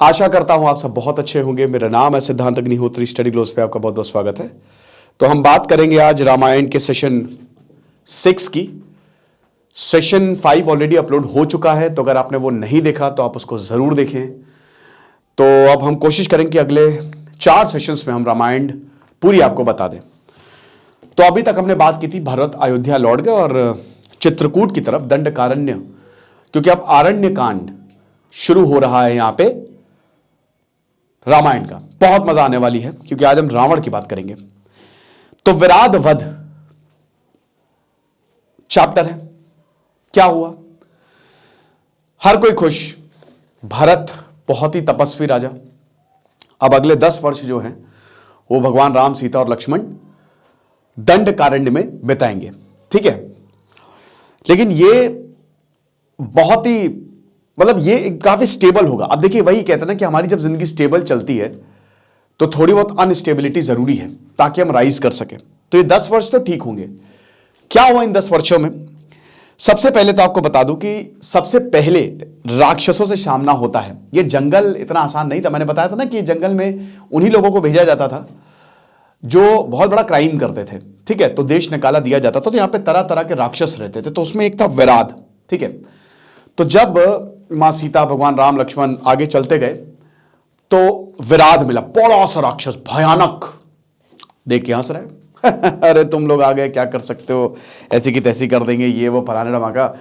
आशा करता हूं आप सब बहुत अच्छे होंगे। मेरा नाम है सिद्धांत अग्निहोत्री, स्टडी ग्लोस पे आपका बहुत बहुत स्वागत है। तो हम बात करेंगे आज रामायण के सेशन 6 की। सेशन 5 ऑलरेडी अपलोड हो चुका है, तो अगर आपने वो नहीं देखा तो आप उसको जरूर देखें। तो अब हम कोशिश करेंगे कि अगले 4 सेशंस में हम रामायण पूरी आपको बता दें। तो अभी तक हमने बात की थी भरत अयोध्या लौट गए और चित्रकूट की तरफ दंडकारण्य, क्योंकि अब आरण्य कांड शुरू हो रहा है यहां पे रामायण का। बहुत मजा आने वाली है क्योंकि आज हम रावण की बात करेंगे। तो विराध वध चैप्टर है। क्या हुआ? हर कोई खुश। भरत बहुत ही तपस्वी राजा, अब अगले 10 वर्ष जो हैं वो भगवान राम, सीता और लक्ष्मण दंडकारण्य में बिताएंगे। ठीक है, लेकिन ये बहुत ही ये काफी स्टेबल होगा। अब देखिए, वही कहते हैं ना कि हमारी जब जिंदगी स्टेबल चलती है तो थोड़ी बहुत अनस्टेबिलिटी जरूरी है ताकि हम राइज कर सकें। तो ये 10 वर्ष तो ठीक होंगे। क्या हुआ इन 10 वर्षों में? सबसे पहले तो आपको बता दूं कि सबसे पहले राक्षसों से सामना होता है। ये जंगल इतना आसान नहीं था। मैंने बताया था ना कि जंगल में उन्हीं लोगों को भेजा जाता था जो बहुत बड़ा क्राइम करते थे। ठीक है, तो देश निकाला दिया जाता था। तो यहां पे तरह तरह के राक्षस रहते थे। तो उसमें एक था विराध। ठीक है, तो जब मां सीता, भगवान राम, लक्ष्मण आगे चलते गए तो विराध मिला, बड़ा सा राक्षस, भयानक। देख के हंस रहे अरे तुम लोग आ गए, क्या कर सकते हो, ऐसी की तैसी कर देंगे, ये वो फलाने ढमाका।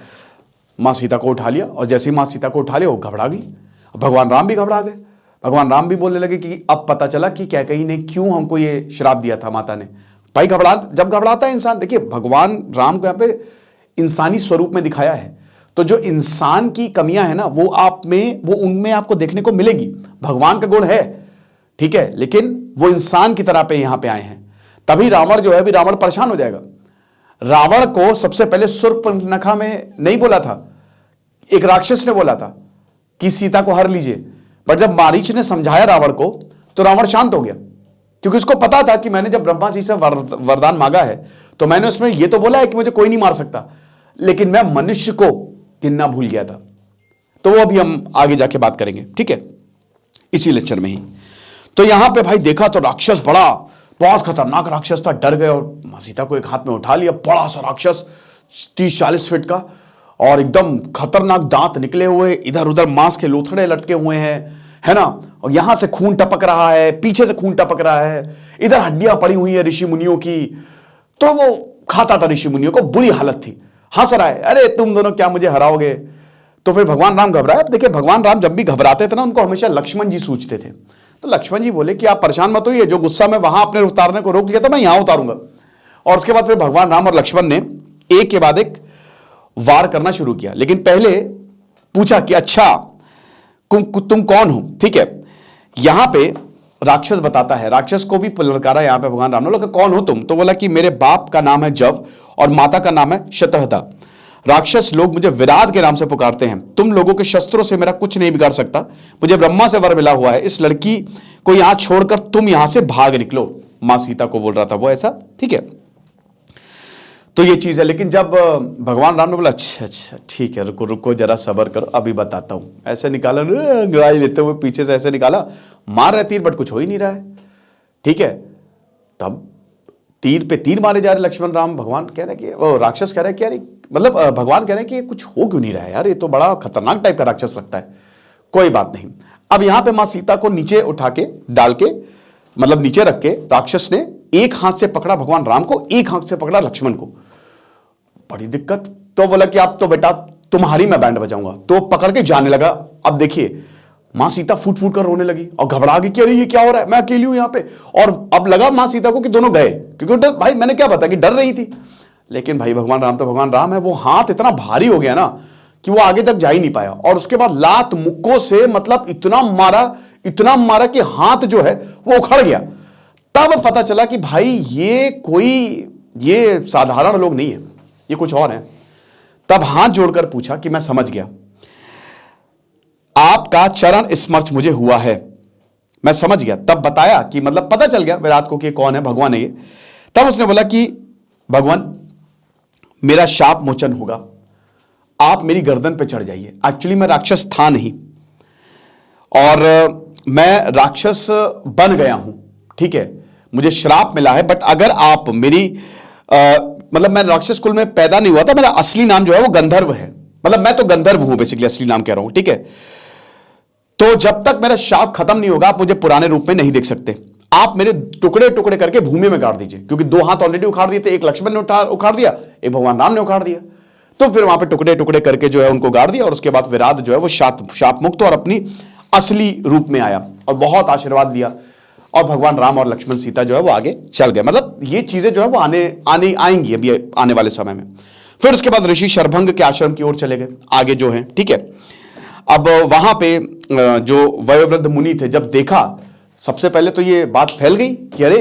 मां सीता को उठा लिया और जैसे ही मां सीता को उठा लिया वो घबरा गई। भगवान राम भी घबरा गए। भगवान राम भी बोलने लगे कि अब पता चला कि कैकेयी ने क्यों हमको ये श्राप दिया था, माता ने। भाई जब घबराता है इंसान, देखिए भगवान राम को यहां पे इंसानी स्वरूप में दिखाया है। तो जो इंसान की कमियां है ना, वो आप में, वो उनमें आपको देखने को मिलेगी। भगवान का गुण है, ठीक है, लेकिन वो इंसान की तरह पे यहां पे आए हैं। तभी रावण जो है, अभी रावण परेशान हो जाएगा। रावण को सबसे पहले शूर्पणखा में नहीं बोला था, एक राक्षस ने बोला था कि सीता को हर लीजिए। बट जब मारीच ने समझाया रावण को तो रावण शांत हो गया, क्योंकि उसको पता था कि मैंने जब ब्रह्मा जी से वरदान मांगा है तो मैंने उसमें यह तो बोला है कि मुझे कोई नहीं मार सकता, लेकिन मैं मनुष्य को गिनना भूल गया था। तो वो अभी हम आगे जाके बात करेंगे, ठीक है, इसी लेक्चर में ही। तो यहां पे भाई देखा तो राक्षस बहुत खतरनाक राक्षस था। डर गए और मां सीता को एक हाथ में उठा लिया। बड़ा सा राक्षस 30-40 फीट का और एकदम खतरनाक दांत निकले हुए, इधर उधर मांस के लोथड़े लटके हुए हैं, है ना। और यहां से खून टपक रहा है, पीछे से खून टपक रहा है, इधर हड्डियां पड़ी हुई है ऋषि मुनियों की। तो वो खाता था ऋषि मुनियों को, बुरी हालत थी। हंस रहा है, अरे तुम दोनों क्या मुझे हराओगे। तो फिर भगवान राम घबराए। अब देखिए, भगवान राम जब भी घबराते थे ना, उनको हमेशा लक्ष्मण जी सूझते थे। तो लक्ष्मण जी बोले कि आप परेशान मत होइए, जो गुस्सा में वहां आपने उतारने को रोक लिया था मैं यहां उतारूंगा। और उसके बाद फिर भगवान राम और लक्ष्मण ने एक के बाद एक वार करना शुरू किया। लेकिन पहले पूछा कि अच्छा तुम कौन हो। ठीक है, यहां पे राक्षस बताता है, राक्षस को भी ललकारा यहां पे भगवान राम ने। बोला कौन हो तुम? तो बोला कि मेरे बाप का नाम है जव और माता का नाम है शतहदा। राक्षस लोग मुझे विराध के नाम से पुकारते हैं। तुम लोगों के शस्त्रों से मेरा कुछ नहीं बिगाड़ सकता। मुझे ब्रह्मा से वर मिला हुआ है। इस लड़की को यहां छोड़कर तुम यहां से भाग निकलो। मां सीता को बोल रहा था वो ऐसा, ठीक है। तो ये चीज है। लेकिन जब भगवान राम ने बोला अच्छा ठीक है, रुको रुको जरा सबर करो, अभी बताता हूं। ऐसे निकाला, अंगड़ाई लेते हुए पीछे से ऐसे निकाला, मार रहे तीर, बट कुछ हो ही नहीं रहा है। ठीक है, तब तीर पे तीर मारे जा रहे लक्ष्मण राम। भगवान कह रहे कि वो राक्षस कह रहे कि यार, भगवान कह रहे कि कुछ हो क्यों नहीं रहा है यार, ये तो बड़ा खतरनाक टाइप का राक्षस लगता है। कोई बात नहीं। अब यहां पे मां सीता को नीचे उठा के डाल के, नीचे रख के, राक्षस ने एक हाथ से पकड़ा भगवान राम को, एक हाथ से पकड़ा लक्ष्मण को। बड़ी दिक्कत। तो बोला कि अब तो बेटा तुम्हारी मैं बैंड बजाऊंगा। तो पकड़ के जाने लगा। अब देखिए, मां सीता फूट फूट कर रोने लगी और घबरा गई कि अरे ये क्या हो रहा है, मैं अकेली हूं यहां पे। और अब लगा मां सीता को कि दोनों गए, क्योंकि भाई मैंने क्या बताया कि डर रही थी। लेकिन भाई भगवान राम तो भगवान राम है, वो हाथ इतना भारी हो गया ना कि वो आगे तक जा ही नहीं पाया। और उसके बाद लात मुक्कों से इतना मारा कि हाथ जो है वो उखड़ गया। तब पता चला कि भाई ये साधारण लोग नहीं है, ये कुछ और है। तब हाथ जोड़कर पूछा कि मैं समझ गया, आपका चरण स्पर्श मुझे हुआ है, मैं समझ गया। तब बताया कि पता चल गया विराट को कि कौन है, भगवान है ये। तब उसने बोला कि भगवान मेरा शाप मोचन होगा, आप मेरी गर्दन पे चढ़ जाइए। एक्चुअली मैं राक्षस था नहीं, और मैं राक्षस बन गया हूं, ठीक है, मुझे श्राप मिला है, बट अगर आप मेरी मतलब मैं राक्षस कुल में पैदा नहीं हुआ था, मेरा असली नाम जो है वो गंधर्व है, मतलब मैं तो गंधर्व हूं बेसिकली, असली नाम कह रहा हूं, ठीक है। तो जब तक मेरा शाप खत्म नहीं होगा आप मुझे पुराने रूप में नहीं देख सकते। आप मेरे टुकड़े टुकड़े करके भूमि में गाड़ दीजिए, क्योंकि 2 हाथ ऑलरेडी उखाड़ दिए थे, एक लक्ष्मण ने उखाड़ दिया, एक भगवान राम ने उखाड़ दिया। तो फिर वहां पे टुकड़े टुकड़े करके जो है उनको गाड़ दिया, और उसके बाद विराट जो है वो शाप मुक्त और अपनी असली रूप में आया और बहुत आशीर्वाद दिया, और भगवान राम और लक्ष्मण सीता जो है वो आगे चल गए। मतलब ये चीजें जो है वो आने आएंगी अभी आने वाले समय में। फिर उसके बाद ऋषि शरभंग के आश्रम की ओर चले गए आगे जो है, ठीक है। अब वहां पे जो वयोवृद्ध मुनि थे, जब देखा, सबसे पहले तो ये बात फैल गई कि अरे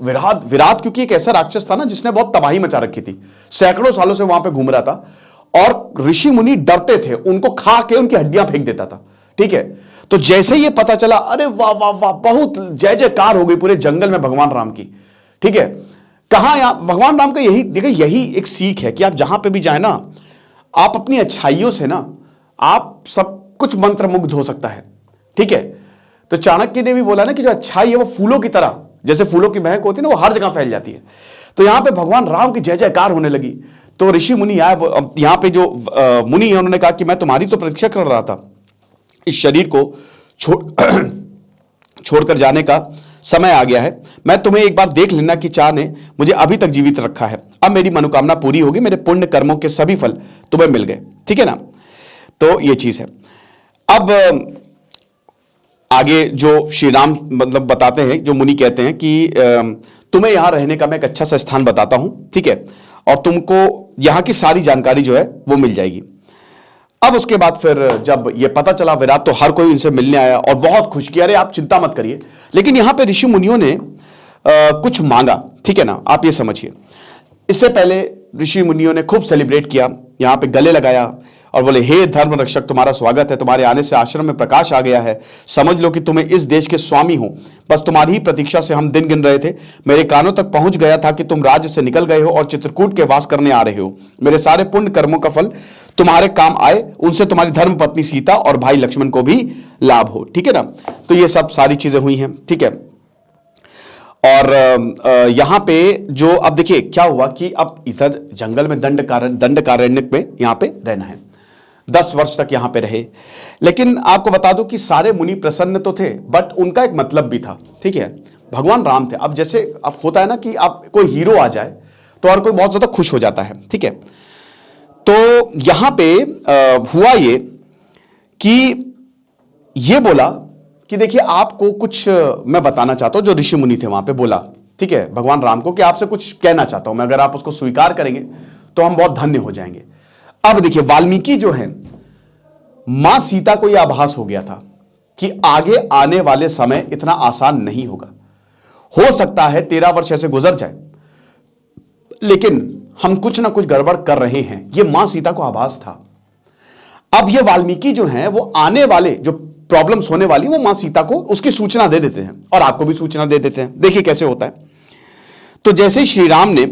विराट क्योंकि एक ऐसा राक्षस था ना जिसने बहुत तबाही मचा रखी थी, सैकड़ों सालों से वहां पे घूम रहा था, और ऋषि मुनि डरते थे, उनको खा के उनकी हड्डियां फेंक देता था, ठीक है। तो जैसे ये पता चला, अरे वाह वाह वाह, बहुत जय जयकार हो गई पूरे जंगल में भगवान राम की, ठीक है। कहां यहां भगवान राम का यही देखिए, यही एक सीख है कि आप जहां पे भी जाए ना, आप अपनी अच्छाइयों से ना आप सब कुछ मंत्रमुग्ध हो सकता है, ठीक है। तो चाणक्य ने भी बोला ना कि जो अच्छाई है वो फूलों की तरह, जैसे फूलों की महक होती है ना, वो हर जगह फैल जाती है। तो यहां पे भगवान राम की जय जयकार होने लगी। तो ऋषि मुनि आए, यहां पे जो मुनि है उन्होंने कहा कि मैं तुम्हारी तो प्रतीक्षा कर रहा था, इस शरीर को छोड़कर जाने का समय आ गया है, मैं तुम्हें एक बार देख लेना कि चाह ने मुझे अभी तक जीवित रखा है, अब मेरी मनोकामना पूरी होगी, मेरे पुण्य कर्मों के सभी फल तुम्हें मिल गए, ठीक है ना। तो ये चीज है। अब आगे जो श्री राम मतलब बताते हैं, जो मुनि कहते हैं कि तुम्हें यहां रहने का मैं एक अच्छा सा स्थान बताता हूं, ठीक है, और तुमको यहां की सारी जानकारी जो है वो मिल जाएगी। अब उसके बाद फिर जब ये पता चला विराट, तो हर कोई इनसे मिलने आया और बहुत खुश किया, अरे आप चिंता मत करिए। लेकिन यहां पे ऋषि मुनियों ने कुछ मांगा, ठीक है ना, आप ये समझिए। इससे पहले ऋषि मुनियों ने खूब सेलिब्रेट किया, यहां पे गले लगाया और बोले, हे धर्म रक्षक, तुम्हारा स्वागत है, तुम्हारे आने से आश्रम में प्रकाश आ गया है, समझ लो कि तुम्हें इस देश के स्वामी हो, बस तुम्हारी ही प्रतीक्षा से हम दिन गिन रहे थे। मेरे कानों तक पहुंच गया था कि तुम राज्य से निकल गए हो और चित्रकूट के वास करने आ रहे हो। मेरे सारे पुण्य कर्मों का फल तुम्हारे काम आए, उनसे तुम्हारी धर्म पत्नी सीता और भाई लक्ष्मण को भी लाभ हो, ठीक है ना। तो ये सब सारी चीजें हुई हैं, ठीक है। और यहां पे जो अब देखिए क्या हुआ कि अब इधर जंगल में दंडकारण्यक में यहां पे रहना है, 10 वर्ष तक यहां पे रहे। लेकिन आपको बता दूं कि सारे मुनि प्रसन्न तो थे, बट उनका एक मतलब भी था, ठीक है। भगवान राम थे। अब जैसे अब होता है ना कि आप कोई हीरो आ जाए तो हर कोई बहुत ज्यादा खुश हो जाता है, ठीक है। तो यहां पे हुआ ये कि ये बोला कि देखिए आपको कुछ मैं बताना चाहता हूं, जो ऋषि मुनि थे वहां पे बोला, ठीक है, भगवान राम को कि आपसे कुछ कहना चाहता हूं मैं, अगर आप उसको स्वीकार करेंगे तो हम बहुत धन्य हो जाएंगे। अब देखिए वाल्मीकि जो है, मां सीता को यह आभास हो गया था कि आगे आने वाले समय इतना आसान नहीं होगा, हो सकता है 13 वर्ष ऐसे गुजर जाए, लेकिन हम कुछ ना कुछ गड़बड़ कर रहे हैं, यह मां सीता को आभास था। अब ये वाल्मीकि जो है वो आने वाले जो प्रॉब्लम्स होने वाली वो मां सीता को उसकी सूचना दे देते हैं और आपको भी सूचना दे देते हैं। देखिए कैसे होता है। तो जैसे ही श्री राम ने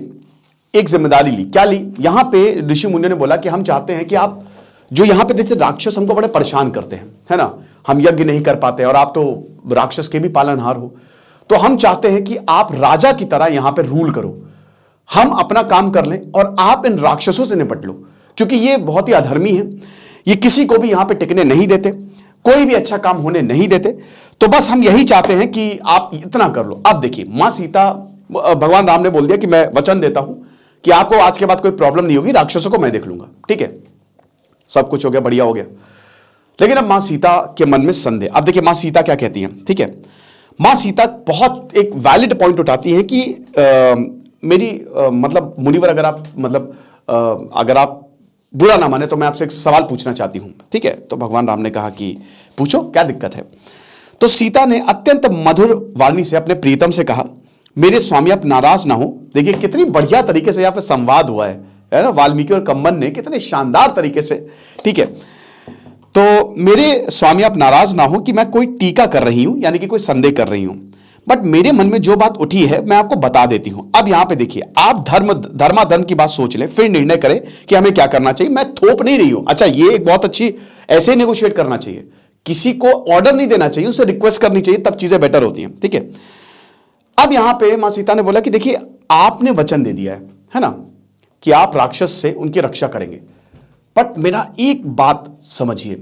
एक जिम्मेदारी ली, क्या ली, यहां पे ऋषि मुनियों ने बोला कि हम चाहते हैं कि आप जो यहां पे जैसे राक्षस हमको बड़े परेशान करते हैं, है ना, हम यज्ञ नहीं कर पाते और आप तो राक्षस के भी पालनहार हो, तो हम चाहते हैं कि आप राजा की तरह यहां पे रूल करो, हम अपना काम कर लें और आप इन राक्षसों से निपट लो, क्योंकि ये बहुत ही अधर्मी है, ये किसी को भी यहां पे टिकने नहीं देते, कोई भी अच्छा काम होने नहीं देते, तो बस हम यही चाहते हैं कि आप इतना कर लो। अब देखिए मां सीता, भगवान राम ने बोल दिया कि मैं वचन देता हूं कि आपको आज के बाद कोई प्रॉब्लम नहीं होगी, राक्षसों को मैं देख लूंगा, ठीक है, सब कुछ हो गया, बढ़िया हो गया। लेकिन अब मां सीता के मन में संदेह। अब देखिए मां सीता क्या कहती हैं, ठीक है, मां सीता बहुत एक वैलिड पॉइंट उठाती है कि मेरी मतलब मुनिवर, अगर आप मतलब अगर आप बुरा ना माने तो मैं आपसे एक सवाल पूछना चाहती हूं, ठीक है। तो भगवान राम ने कहा कि पूछो, क्या दिक्कत है। तो सीता ने अत्यंत मधुर वाणी से अपने प्रीतम से कहा, मेरे स्वामी आप नाराज ना हो। देखिए कितनी बढ़िया तरीके से यहां पे संवाद हुआ है ना, वाल्मीकि और कम्मन ने कितने शानदार तरीके से, ठीक है। तो मेरे स्वामी आप नाराज ना हो कि मैं कोई टीका कर रही हूं, यानी कि कोई संदेह कर रही हूं, बट मेरे मन में जो बात उठी है मैं आपको बता देती हूं। अब यहां पे देखिए, आप धर्माधर्म की बात सोच लें, फिर निर्णय करें कि हमें क्या करना चाहिए। मैं थोप नहीं रही हूं, अच्छा ये एक बहुत अच्छी, ऐसे नेगोशिएट करना चाहिए किसी को ऑर्डर नहीं देना चाहिए, उसे रिक्वेस्ट करनी चाहिए, तब चीजें बेटर होती हैं, ठीक है। अब यहां पे मां सीता ने बोला कि देखिए आपने वचन दे दिया है ना, कि आप राक्षस से उनकी रक्षा करेंगे, बट मेरा एक बात समझिए,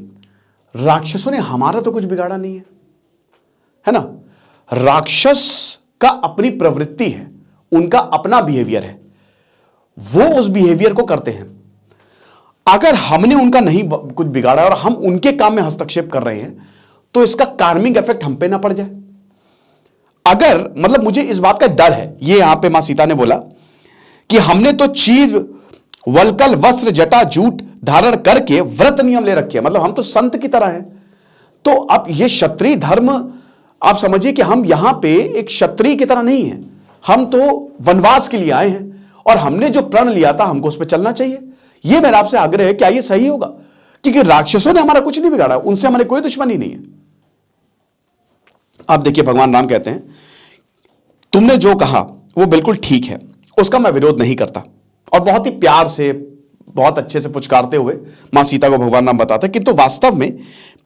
राक्षसों ने हमारा तो कुछ बिगाड़ा नहीं है ना। राक्षस का अपनी प्रवृत्ति है, उनका अपना बिहेवियर है, वो उस बिहेवियर को करते हैं। अगर हमने उनका नहीं कुछ बिगाड़ा और हम उनके काम में हस्तक्षेप कर रहे हैं, तो इसका कार्मिक इफेक्ट हम पे ना पड़ जाए। अगर मतलब मुझे इस बात का डर है, ये यहां पे मां सीता ने बोला कि हमने तो चीर वलकल वस्त्र जटा जूट धारण करके व्रत नियम ले रखे हैं, मतलब हम तो संत की तरह हैं। तो अब ये क्षत्रिय धर्म आप समझिए कि हम यहां पे एक क्षत्रिय की तरह नहीं है, हम तो वनवास के लिए आए हैं और हमने जो प्रण लिया था हमको उस पर चलना चाहिए। यह मेरा आपसे आग्रह है, क्या यह सही होगा? क्योंकि राक्षसों ने हमारा कुछ नहीं बिगाड़ा, उनसे हमारे कोई दुश्मनी नहीं है। अब देखिए भगवान राम कहते हैं तुमने जो कहा वो बिल्कुल ठीक है, उसका मैं विरोध नहीं करता। और बहुत ही प्यार से बहुत अच्छे से पुचकारते हुए मां सीता को भगवान राम बताते हैं किंतु वास्तव में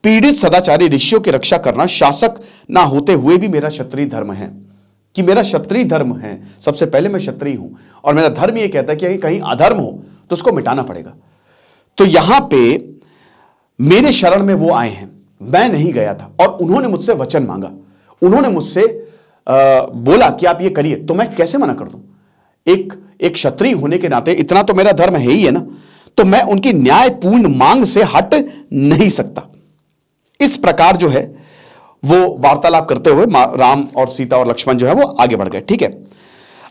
पीड़ित सदाचारी ऋषियों की रक्षा करना शासक ना होते हुए भी मेरा क्षत्रिय धर्म है, कि मेरा क्षत्रिय धर्म है। सबसे पहले मैं क्षत्रिय हूं और मेरा धर्म यह कहता है कि कहीं अधर्म हो तो उसको मिटाना पड़ेगा। तो यहां पे मेरे शरण में वो आए हैं, मैं नहीं गया था और उन्होंने मुझसे वचन मांगा, उन्होंने मुझसे बोला कि आप ये करिए, तो मैं कैसे मना कर दूं? एक क्षत्रिय होने के नाते इतना तो मेरा धर्म है ही है ना, तो मैं उनकी न्यायपूर्ण मांग से हट नहीं सकता। इस प्रकार जो है वो वार्तालाप करते हुए राम और सीता और लक्ष्मण जो है वो आगे बढ़ गए, ठीक है।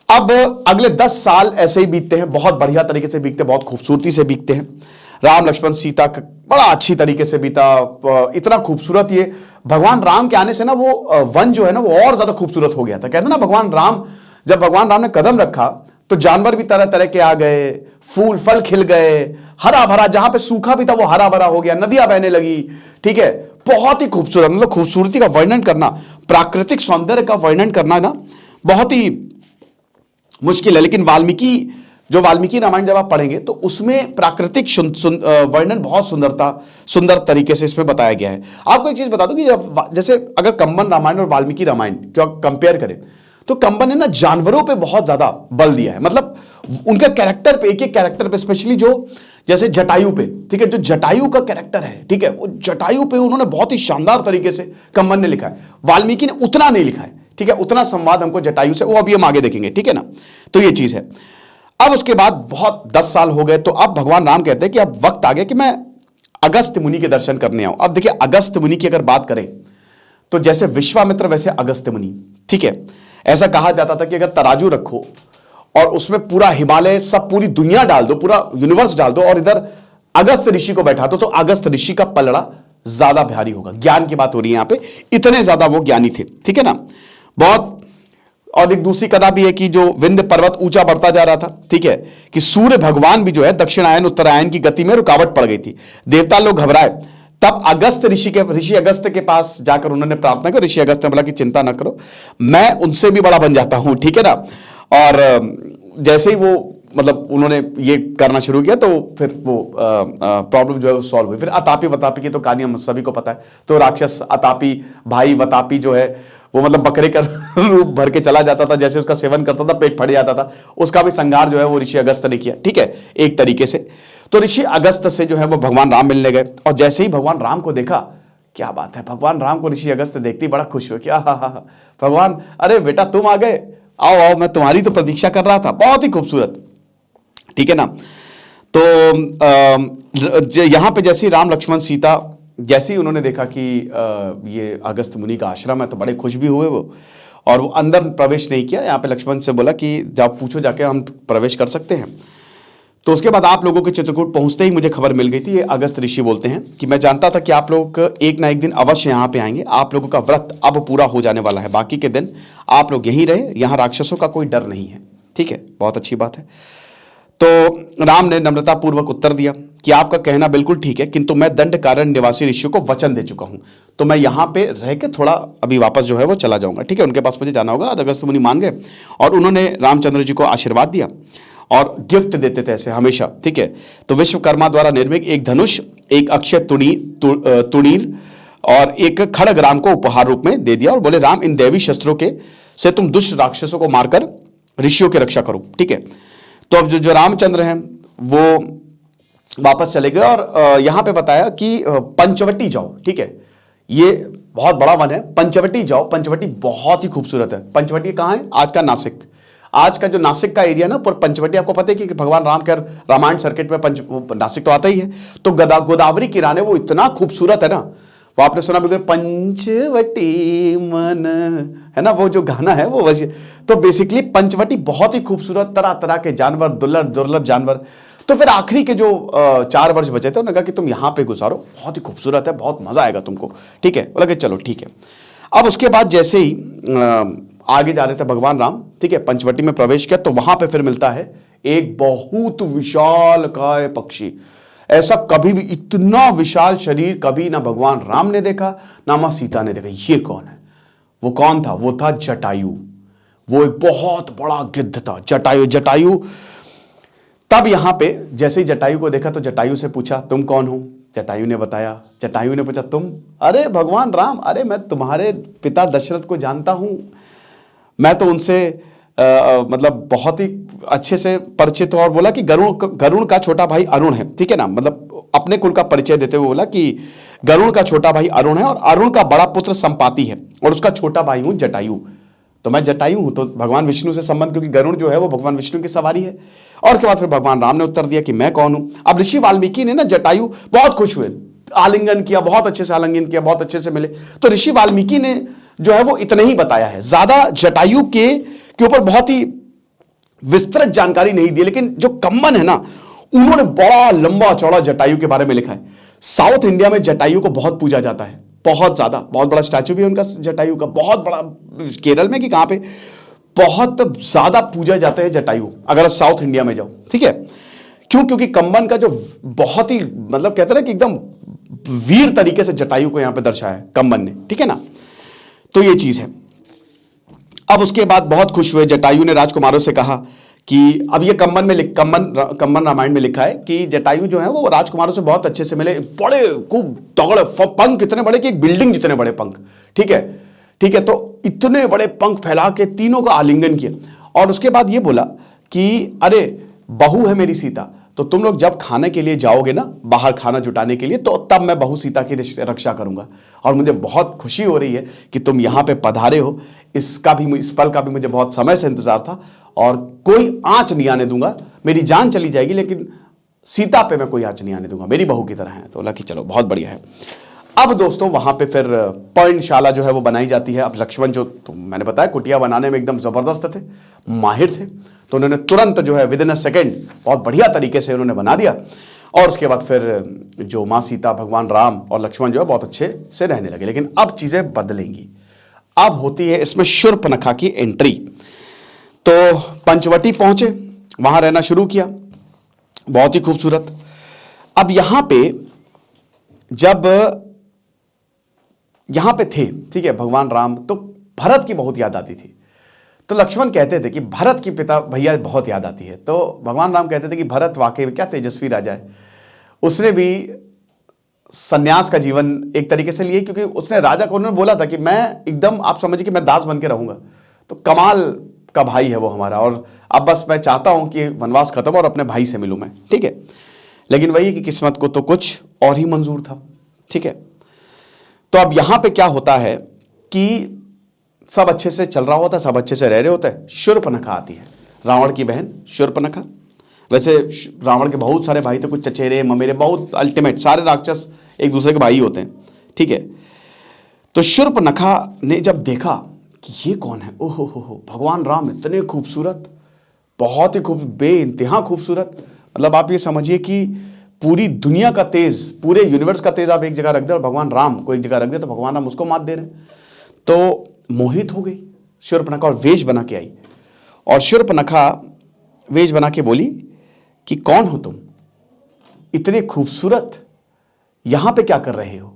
अब अगले 10 साल ऐसे ही बीतते हैं, बहुत बढ़िया तरीके से बीतते हैं, बहुत खूबसूरती से बीतते हैं। राम लक्ष्मण सीता बड़ा अच्छी तरीके से बीता, इतना खूबसूरत, ये भगवान राम के आने से ना वो वन जो है ना वो और ज्यादा खूबसूरत हो गया था। कहते ना भगवान राम, जब भगवान राम ने कदम रखा तो जानवर भी तरह तरह के आ गए, फूल फल खिल गए, हरा भरा, जहां पे सूखा भी था वो हरा भरा हो गया, नदियां बहने लगी, ठीक है। बहुत ही खूबसूरत, मतलब खूबसूरती का वर्णन करना, प्राकृतिक सौंदर्य का वर्णन करना ना बहुत ही मुश्किल है। लेकिन वाल्मीकि रामायण जब आप पढ़ेंगे तो उसमें प्राकृतिक वर्णन बहुत सुंदर तरीके से इसमें बताया गया है। आपको एक चीज बता दूं कि जैसे अगर कंबन रामायण और वाल्मीकि रामायण क्यों कंपेयर करें तो कंबन ने ना जानवरों पे बहुत ज्यादा बल दिया है, मतलब उनका कैरेक्टर पे, एक एक कैरेक्टर पे, स्पेशली जो जैसे जटायु पे, ठीक है, जो जटायु का कैरेक्टर है, ठीक है, वो जटायु पे उन्होंने बहुत ही शानदार तरीके से कंबन ने लिखा है। वाल्मीकि ने उतना नहीं लिखा है, ठीक है, उतना संवाद हमको जटायु से, वो अभी हम आगे देखेंगे, ठीक है ना। तो ये चीज है। अब उसके बाद बहुत 10 साल हो गए, तो अब भगवान राम कहते हैं कि अब वक्त आ गया कि मैं अगस्त्य मुनि के दर्शन करने आऊं। अब देखिए अगस्त्य मुनि की अगर बात करें तो जैसे विश्वामित्र वैसे अगस्त्य मुनि, ठीक है। ऐसा कहा जाता था कि अगर तराजू रखो और उसमें पूरा हिमालय, सब पूरी दुनिया डाल दो, पूरा यूनिवर्स डाल दो और इधर अगस्त्य ऋषि को बैठा दो, तो अगस्त्य ऋषि का पलड़ा ज्यादा भारी होगा। ज्ञान की बात हो रही है यहां पे, इतने ज्यादा वो ज्ञानी थे, ठीक है ना, बहुत। और एक दूसरी कथा भी है कि जो विंध्य पर्वत ऊंचा बढ़ता जा रहा था, ठीक है, कि सूर्य भगवान भी जो है दक्षिणायन उत्तरायण की गति में रुकावट पड़ गई थी, देवता लोग घबराए। तब ऋषि अगस्त्य के पास जाकर उन्होंने प्रार्थना की, ऋषि अगस्त्य ने बोला कि चिंता न करो, मैं उनसे भी बड़ा बन जाता हूं, ठीक है ना। और जैसे ही वो मतलब उन्होंने ये करना शुरू किया तो फिर वो प्रॉब्लम जो है वो सॉल्व हुई। फिर अतापी वतापी की तो कहानी हम सभी को पता है। तो राक्षस अतापी, भाई वतापी जो है वो मतलब बकरे का रूप भर के चला जाता था, जैसे उसका सेवन करता था पेट फट जाता था, उसका भी संहार जो है वो ऋषि अगस्त्य ने किया, ठीक है, एक तरीके से। तो ऋषि अगस्त्य से जो है वो भगवान राम मिलने गए और जैसे ही भगवान राम को देखा, क्या बात है, भगवान राम को ऋषि अगस्त्य देखते ही बड़ा खुश हुए, क्या हा, भगवान, अरे बेटा तुम आ गए, आओ आओ, मैं तुम्हारी तो प्रतीक्षा कर रहा था, बहुत ही खूबसूरत, ठीक है ना। तो यहां पे जैसे राम लक्ष्मण सीता जैसे ही उन्होंने देखा कि ये अगस्त्य मुनि का आश्रम है तो बड़े खुश भी हुए वो, और वो अंदर प्रवेश नहीं किया। यहाँ पे लक्ष्मण से बोला कि जब पूछो जाके हम प्रवेश कर सकते हैं। तो उसके बाद आप लोगों के चित्रकूट पहुंचते ही मुझे खबर मिल गई थी, ये अगस्त्य ऋषि बोलते हैं कि मैं जानता था कि आप लोग एक ना एक दिन अवश्य यहाँ पे आएंगे, आप लोगों का व्रत अब पूरा हो जाने वाला है, बाकी के दिन आप लोग यहीं रहे, यहाँ राक्षसों का कोई डर नहीं है, ठीक है, बहुत अच्छी बात है। तो राम ने नम्रता पूर्वक उत्तर दिया कि आपका कहना बिल्कुल ठीक है, किंतु मैं दंडकारण्य निवासी ऋषियों को वचन दे चुका हूं, तो मैं यहां पे रह के थोड़ा अभी वापस जो है वो चला जाऊंगा, ठीक है, उनके पास मुझे जाना होगा। अगस्त्य मुनि मान गए और उन्होंने रामचंद्र जी को आशीर्वाद दिया और गिफ्ट देते थे ऐसे हमेशा, ठीक है। तो विश्वकर्मा द्वारा निर्मित एक धनुष, एक अक्षय तुणीर, और एक खड़ग राम को उपहार रूप में दे दिया और बोले राम इन दैवी शस्त्रों के से तुम दुष्ट राक्षसों को मारकर ऋषियों की रक्षा करो। ठीक है, तो अब जो रामचंद्र हैं वो वापस चले गए और यहां पे बताया कि पंचवटी जाओ। ठीक है, ये बहुत बड़ा वन है, पंचवटी जाओ। पंचवटी बहुत ही खूबसूरत है। पंचवटी कहां है? आज का नासिक। आज का जो नासिक का एरिया ना, पर पंचवटी आपको पता है कि भगवान राम के रामायण सर्किट में नासिक तो आता ही है। तो गोदावरी किनारे वो इतना खूबसूरत है ना, वो आपने सुना भी पंचवटी मन, है ना, वो जो गाना है वो वैसे। तो बेसिकली पंचवटी बहुत ही खूबसूरत, तरह तरह के जानवर, दुर्लभ जानवर। तो फिर आखिरी के जो 4 वर्ष बचे थे उन्होंने कहा कि तुम यहां पे गुजारो, बहुत ही खूबसूरत है, बहुत मजा आएगा तुमको। ठीक है, बोला कि चलो ठीक है। अब उसके बाद जैसे ही आगे जा रहे थे भगवान राम, ठीक है, पंचवटी में प्रवेश किया तो वहां पे फिर मिलता है एक बहुत विशाल काय पक्षी। ऐसा कभी भी इतना विशाल शरीर कभी ना भगवान राम ने देखा ना मां सीता ने देखा। ये कौन है? वो कौन था? वो था जटायु। वो एक बहुत बड़ा गिद्ध था, जटायु। तब यहां पे जैसे ही जटायु को देखा तो जटायु से पूछा तुम कौन हो? जटायु ने बताया। जटायु ने पूछा तुम? अरे भगवान राम, अरे मैं तुम्हारे पिता दशरथ को जानता हूं, मैं तो उनसे मतलब बहुत ही अच्छे से परिचित हूं। और बोला कि गरुण का छोटा भाई अरुण है। ठीक है ना, मतलब अपने कुल का परिचय देते हुए बोला कि गरुण का छोटा भाई अरुण है और अरुण का बड़ा पुत्र संपाति है और उसका छोटा भाई हूं जटायु। तो मैं जटायु हूं। तो भगवान विष्णु से संबंध, क्योंकि गरुण जो है वो भगवान विष्णु की सवारी है। और उसके बाद फिर भगवान राम ने उत्तर दिया कि मैं कौन हूं। अब ऋषि वाल्मीकि ने ना, जटायु बहुत खुश हुए, आलिंगन किया, बहुत अच्छे से आलिंगन किया, बहुत अच्छे से मिले। तो ऋषि वाल्मीकि ने जो है वो इतना ही बताया है, ज्यादा जटायु के ऊपर बहुत ही विस्तृत जानकारी नहीं दी। लेकिन जो कम्मन है ना, उन्होंने बड़ा लंबा चौड़ा जटायु के बारे में लिखा है। साउथ इंडिया में जटायु को बहुत पूजा जाता है, बहुत ज्यादा, बहुत बड़ा स्टैचू भी है उनका जटायु का, बहुत बड़ा। केरल में कि कहां पे बहुत ज्यादा पूजा जाता है जटायु, अगर आप साउथ इंडिया में जाओ। ठीक है, क्यों? क्योंकि कम्बन का जो बहुत ही मतलब कहते हैं ना कि एकदम वीर तरीके से जटायु को यहां पे दर्शाया है कम्बन ने। ठीक है ना, तो ये चीज है। अब उसके बाद बहुत खुश हुए जटायु ने राजकुमारों से कहा कि अब ये कम्बन रामायण में लिखा है कि जटायु जो है वो राजकुमारों से बहुत अच्छे से मिले। बड़े खूब तगड़े पंख, इतने बड़े कि एक बिल्डिंग जितने बड़े पंख। ठीक है, ठीक है, तो इतने बड़े पंख फैला के तीनों का आलिंगन किया। और उसके बाद ये बोला कि अरे बहू है मेरी सीता, तो तुम लोग जब खाने के लिए जाओगे ना, बाहर खाना जुटाने के लिए, तो तब मैं बहू सीता की रक्षा करूंगा। और मुझे बहुत खुशी हो रही है कि तुम यहां पे पधारे हो। इस पल का भी मुझे बहुत समय से इंतजार था और कोई आंच नहीं आने दूंगा। मेरी जान चली जाएगी लेकिन सीता पे मैं कोई आंच नहीं आने दूंगा, मेरी बहू की तरह है। तो बोला कि चलो बहुत बढ़िया है। अब दोस्तों वहां पे फिर पर्णशाला जो है वो बनाई जाती है। अब लक्ष्मण जो, तो मैंने बताया कुटिया बनाने में एकदम जबरदस्त थे, माहिर थे, तो उन्होंने तुरंत जो है विदिन अ सेकेंड बहुत बढ़िया तरीके से उन्होंने बना दिया। और उसके बाद फिर जो माँ सीता, भगवान राम और लक्ष्मण जो है बहुत अच्छे से रहने लगे। लेकिन अब चीजें बदलेंगी। अब होती है इसमें शूर्पणखा की एंट्री। तो पंचवटी पहुंचे, वहां रहना शुरू किया, बहुत ही खूबसूरत। अब यहां पे जब यहां पे थे, ठीक है, भगवान राम, तो भरत की बहुत याद आती थी। तो लक्ष्मण कहते थे कि भरत की पिता भैया बहुत याद आती है। तो भगवान राम कहते थे कि भरत वाकई में क्या तेजस्वी राजा है, उसने भी सन्यास का जीवन एक तरीके से लिए, क्योंकि उसने राजा को उन्होंने बोला था कि मैं एकदम, आप समझिए कि मैं दास बन के रहूंगा। तो कमाल का भाई है वो हमारा, और अब बस मैं चाहता हूं कि वनवास खत्म और अपने भाई से मिलूं मैं। ठीक है, लेकिन वही कि किस्मत को तो कुछ और ही मंजूर था। ठीक है, तो अब यहां पे क्या होता है कि सब अच्छे से चल रहा होता है, सब अच्छे से रह रहे होते हैं। शूर्पणखा आती है, रावण की बहन शूर्पणखा। वैसे रावण के बहुत सारे भाई थे, कुछ चचेरे ममेरे, बहुत अल्टीमेट, सारे राक्षस एक दूसरे के भाई होते हैं। ठीक है, तो शूर्पणखा ने जब देखा कि ये कौन है, ओहो हो, भगवान राम इतने खूबसूरत, बहुत ही बेइंतहा खूबसूरत। मतलब आप ये समझिए कि पूरी दुनिया का तेज, पूरे यूनिवर्स का तेज आप एक जगह रख दे और भगवान राम को एक जगह रख दे, तो भगवान राम उसको मात दे रहे हैं। तो मोहित हो गई शूर्पणखा और वेश बना के आई। और शूर्पणखा वेश बना के बोली कि कौन हो तुम, इतने खूबसूरत, यहां पे क्या कर रहे हो।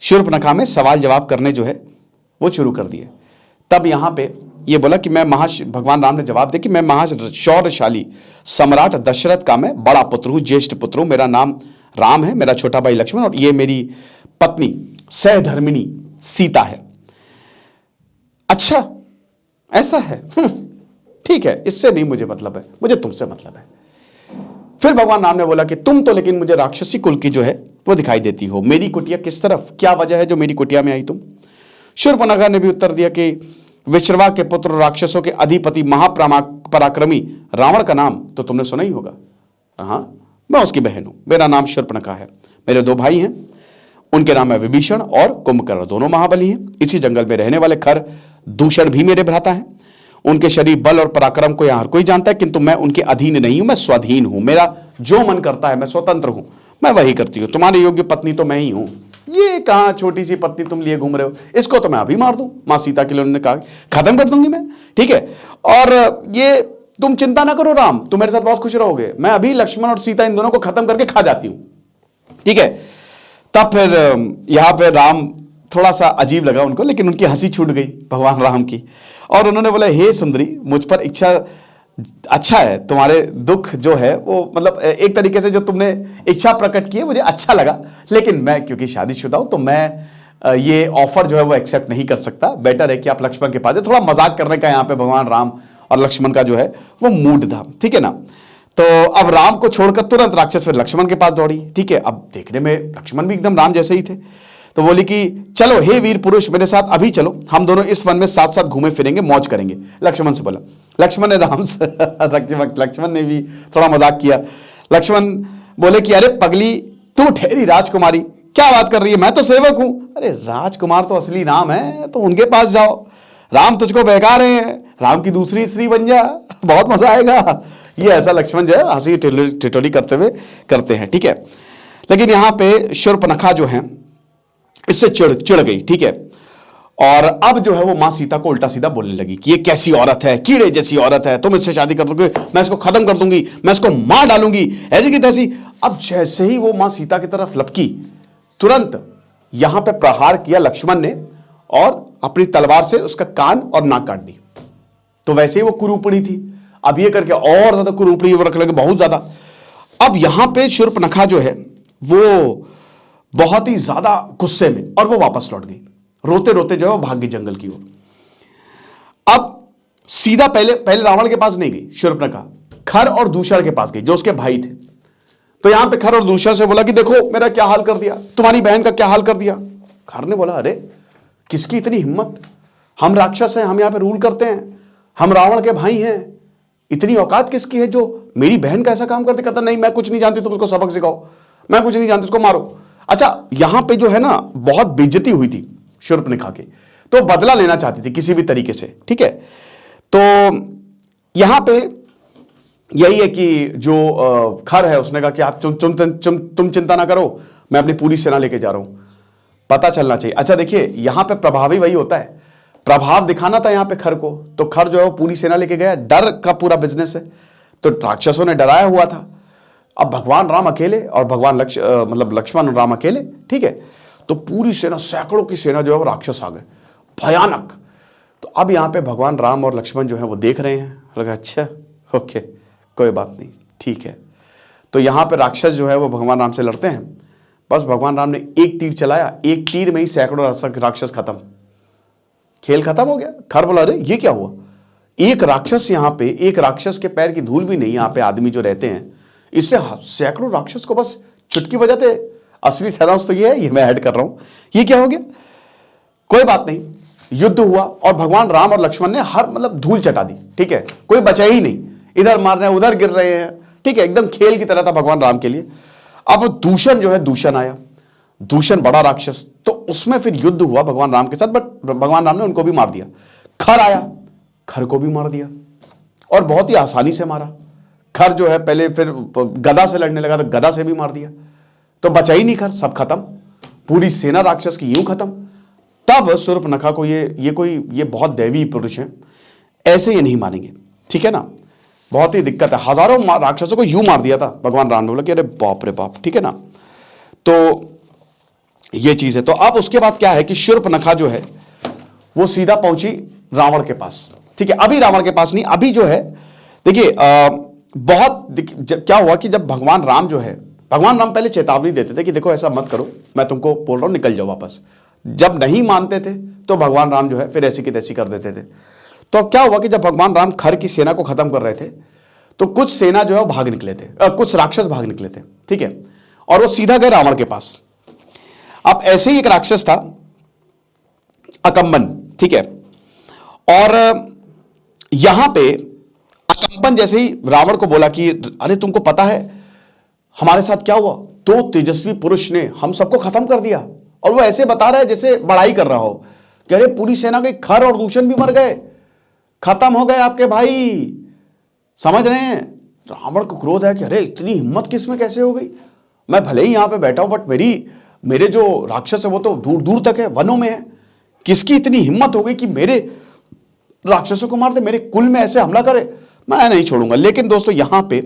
शूर्पणखा में सवाल जवाब करने जो है वो शुरू कर दिए। तब यहां पे ये बोला कि मैं भगवान राम ने जवाब दिया कि मैं महाशौर्यशाली सम्राट दशरथ का मैं बड़ा पुत्र हूं, ज्येष्ठ पुत्र हूं। मेरा नाम राम है, मेरा छोटा भाई लक्ष्मण, और ये मेरी पत्नी सहधर्मिणी सीता है। अच्छा ऐसा है, ठीक है, इससे नहीं मुझे मतलब है, मुझे तुमसे मतलब है। फिर भगवान राम ने बोला कि तुम तो लेकिन मुझे राक्षसी कुल की जो है वो दिखाई देती हो, मेरी कुटिया किस तरफ, क्या वजह है जो मेरी कुटिया में आई तुम? शूर्पणखा ने भी उत्तर दिया कि विश्रवा के पुत्र राक्षसों के अधिपति महापराक्रमी रावण का नाम तो तुमने सुना ही होगा। हाँ, मैं उसकी बहन हूं, मेरा नाम शूर्पणखा है। मेरे दो भाई हैं, उनके नाम है विभीषण और कुंभकर्ण, दोनों महाबली हैं। इसी जंगल में रहने वाले खर दूषण भी मेरे भ्राता हैं। उनके शरीर बल और पराक्रम को यहां हर कोई जानता है, किंतु मैं उनके अधीन नहीं हूं, मैं स्वाधीन हूं। मेरा जो मन करता है, मैं स्वतंत्र हूं, मैं वही करती हूं। तुम्हारे योग्य पत्नी तो मैं ही हूं। ये कहां छोटी सी पत्नी तुम लिए घूम रहे हो, इसको तो मैं अभी मार दूं। मां सीता के लिए उन्होंने कहा खत्म कर दूंगी मैं, ठीक है। और ये तुम चिंता ना करो राम, तुम मेरे साथ बहुत खुश रहोगे, मैं अभी लक्ष्मण और सीता इन दोनों को खत्म करके खा जाती हूं, ठीक है। तब फिर यहां पे राम थोड़ा सा अजीब लगा उनको, लेकिन उनकी हंसी छूट गई भगवान राम की, और उन्होंने बोला हे सुंदरी, मुझ पर इच्छा अच्छा है, तुम्हारे दुख जो है वो मतलब एक तरीके से जो तुमने इच्छा प्रकट की है मुझे अच्छा लगा, लेकिन मैं क्योंकि शादीशुदा हूं तो मैं ये ऑफर जो है वो एक्सेप्ट नहीं कर सकता। बेटर है कि आप लक्ष्मण के पास जाए। थोड़ा मजाक करने का यहाँ पे भगवान राम और लक्ष्मण का जो है वो मूड था, ठीक है ना। तो अब राम को छोड़कर तुरंत राक्षस फिर लक्ष्मण के पास दौड़ी, ठीक है। अब देखने में लक्ष्मण भी एकदम राम जैसे ही थे, तो बोली कि चलो हे वीर पुरुष, मेरे साथ अभी चलो, हम दोनों इस वन में साथ साथ घूमे फिरेंगे, मौज करेंगे। लक्ष्मण से बोला। लक्ष्मण ने राम से लक्ष्मण ने भी थोड़ा मजाक किया। लक्ष्मण बोले कि अरे पगली, तू ठहरी राजकुमारी, क्या बात कर रही है, मैं तो सेवक हूं। अरे राजकुमार तो असली राम है, तो उनके पास जाओ, राम तुझको बहका रहे हैं, राम की दूसरी स्त्री बन जा, बहुत मजा आएगा। ये ऐसा लक्ष्मण जो है हंसी ठिठोली करते हुए करते हैं, ठीक है। लेकिन यहां पे शूर्पणखा जो है इससे चिढ़ गई, ठीक है। और अब जो है वो मां सीता को उल्टा सीधा बोलने लगी कि ये कैसी औरत है, कीड़े जैसी औरत है, तुम इससे शादी कर दोगे, मैं इसको खत्म कर दूंगी, मैं इसको मार डालूंगी, ऐसी की तैसी। अब जैसे ही वो मां सीता की तरफ लपकी, तुरंत यहां पे प्रहार किया लक्ष्मण ने और अपनी तलवार से उसका कान और नाक काट दी। तो वैसे ही वो कुरूपणी थी, अब ये करके और ज्यादा कुरूपणी रख लगे, बहुत ज्यादा। अब यहां पे शूर्पणखा जो है वो बहुत ही ज्यादा गुस्से में, और वो वापस लौट गई, रोते रोते जो है वो भाग गई जंगल की ओर। अब सीधा पहले रावण के पास नहीं गई शूर्पणखा, खर और दूषण के पास गई, जो उसके भाई थे। तो यहां पे खर और दूषण से बोला कि देखो मेरा क्या हाल कर दिया, तुम्हारी बहन का क्या हाल कर दिया। खर ने बोला अरे किसकी इतनी हिम्मत, हम राक्षस हैं, हम यहां पे रूल करते हैं, हम रावण के भाई हैं, इतनी औकात किसकी है जो मेरी बहन का ऐसा काम करते। कहता नहीं, मैं कुछ नहीं जानती, तुम उसको सबक सिखाओ, मैं कुछ नहीं जानती, उसको मारो। अच्छा, यहां पे जो है ना बहुत बेइज्जती हुई थी शूर्पणखा की, तो बदला लेना चाहती थी किसी भी तरीके से, ठीक है। तो यहां पे यही है कि जो खर है उसने कहा कि आप तुम चिंता ना करो, मैं अपनी पूरी सेना लेके जा रहा हूं, पता चलना चाहिए। अच्छा देखिए, यहां पे प्रभावी वही होता है, प्रभाव दिखाना था यहां पे खर को, तो खर जो है वो पूरी सेना लेके गया। डर का पूरा बिजनेस है, तो राक्षसों ने डराया हुआ था। अब भगवान राम अकेले और भगवान मतलब लक्ष्मण और राम अकेले, ठीक है। तो पूरी सेना, सैकड़ों की सेना जो है वो राक्षस आ गए, भयानक। तो अब यहां पे भगवान राम और लक्ष्मण जो है वो देख रहे हैं, लगा अच्छा ओके कोई बात नहीं, ठीक है। तो यहां पे राक्षस जो है वो भगवान राम से लड़ते हैं। बस भगवान राम ने एक तीर चलाया, एक तीर में ही सैकड़ों राक्षस खत्म, खेल खत्म हो गया। खर बोला अरे ये क्या हुआ, एक राक्षस यहां पे, एक राक्षस के पैर की धूल भी नहीं, यहां पे आदमी जो रहते हैं, इसने सैकड़ों राक्षस को बस चुटकी बजाते। असली थेनोस तो ये है, ये मैं ऐड कर रहा हूं, ये क्या हो गया। कोई बात नहीं, युद्ध हुआ और भगवान राम और लक्ष्मण ने हर मतलब धूल चटा दी, ठीक है, कोई बचा ही नहीं, इधर मार रहे हैं उधर गिर रहे हैं, ठीक है, एकदम खेल की तरह था भगवान राम के लिए। अब दूषण जो है, दूषण आया, दूषण बड़ा राक्षस, तो उसमें फिर युद्ध हुआ भगवान राम के साथ, बट भगवान राम ने उनको भी मार दिया। खर आया, खर को भी मार दिया, और बहुत ही आसानी से मारा। खर जो है पहले फिर गदा से लड़ने लगा, तो गदा से भी मार दिया, तो बचा ही नहीं खर, सब खत्म, पूरी सेना राक्षस की यूं खत्म। तब शूर्पणखा को ये बहुत दैवी पुरुष है, ऐसे ये नहीं मानेंगे, ठीक है ना। बहुत ही दिक्कत है, हजारों राक्षसों को यूं मार दिया था भगवान राम ने, बोला कि अरे बाप रे बाप, ठीक है ना। तो ये चीज है। तो अब उसके बाद क्या है कि शूर्पणखा जो है वो सीधा पहुंची रावण के पास, ठीक है। अभी रावण के पास नहीं, अभी जो है देखिए क्या हुआ कि जब भगवान राम जो है, भगवान राम पहले चेतावनी देते थे कि देखो ऐसा मत करो, मैं तुमको बोल रहा हूं निकल जाओ वापस, जब नहीं मानते थे तो भगवान राम जो है फिर ऐसी की तैसी कर देते थे। तो अब क्या हुआ कि जब भगवान राम खर की सेना को खत्म कर रहे थे तो कुछ सेना जो है वो भाग निकले थे, कुछ राक्षस भाग निकले थे, ठीक है, और वो सीधा गए रावण के पास। अब ऐसे ही एक राक्षस था अकंबन, ठीक है, और यहां पे अकंबन जैसे ही रावण को बोला कि अरे तुमको पता है हमारे साथ क्या हुआ, दो तेजस्वी पुरुष ने हम सबको खत्म कर दिया, और वो ऐसे बता रहा है जैसे बड़ाई कर रहा हो कि अरे पूरी सेना गई, खर और दूषण भी मर गए, खत्म हो गए आपके भाई, समझ रहे हैं। रावण को क्रोध है कि अरे इतनी हिम्मत किसमें कैसे हो गई, मैं भले ही यहां पे बैठा हूं बट मेरे जो राक्षस है वो तो दूर दूर तक है, वनों में है, किसकी इतनी हिम्मत हो गई कि मेरे राक्षसों को मार दे, मेरे कुल में ऐसे हमला करे, मैं नहीं छोड़ूंगा। लेकिन दोस्तों यहां पे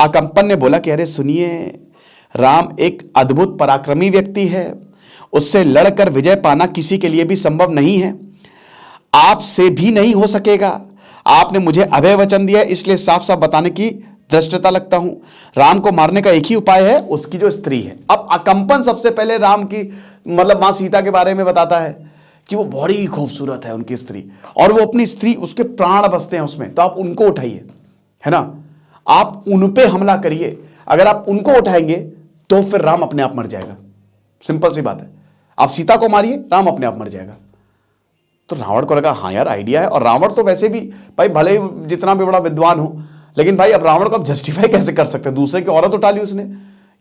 अकंपन ने बोला कि अरे सुनिए, राम एक अद्भुत पराक्रमी व्यक्ति है, उससे लड़कर विजय पाना किसी के लिए भी संभव नहीं है, आपसे भी नहीं हो सकेगा। आपने मुझे अभय वचन दिया, इसलिए साफ साफ बताने की धृष्टता लगता हूं। राम को मारने का एक ही उपाय है, उसकी जो स्त्री है। अब अकंपन सबसे पहले राम की मतलब मां सीता के बारे में बताता है कि वो बड़ी खूबसूरत है उनकी स्त्री, और वो अपनी स्त्री, उसके प्राण बसते हैं उसमें, तो आप उनको उठाइए, है ना, आप उन पे हमला करिए। अगर आप उनको उठाएंगे तो फिर राम अपने आप मर जाएगा, सिंपल सी बात है। आप सीता को मारिए, राम अपने आप मर जाएगा। तो रावण को लगा हाँ यार आइडिया है, और रावण तो वैसे भी भाई भले ही जितना भी बड़ा विद्वान हो, लेकिन भाई अब रावण को अब जस्टिफाई कैसे कर सकते हैं, दूसरे की औरत उठा ली उसने,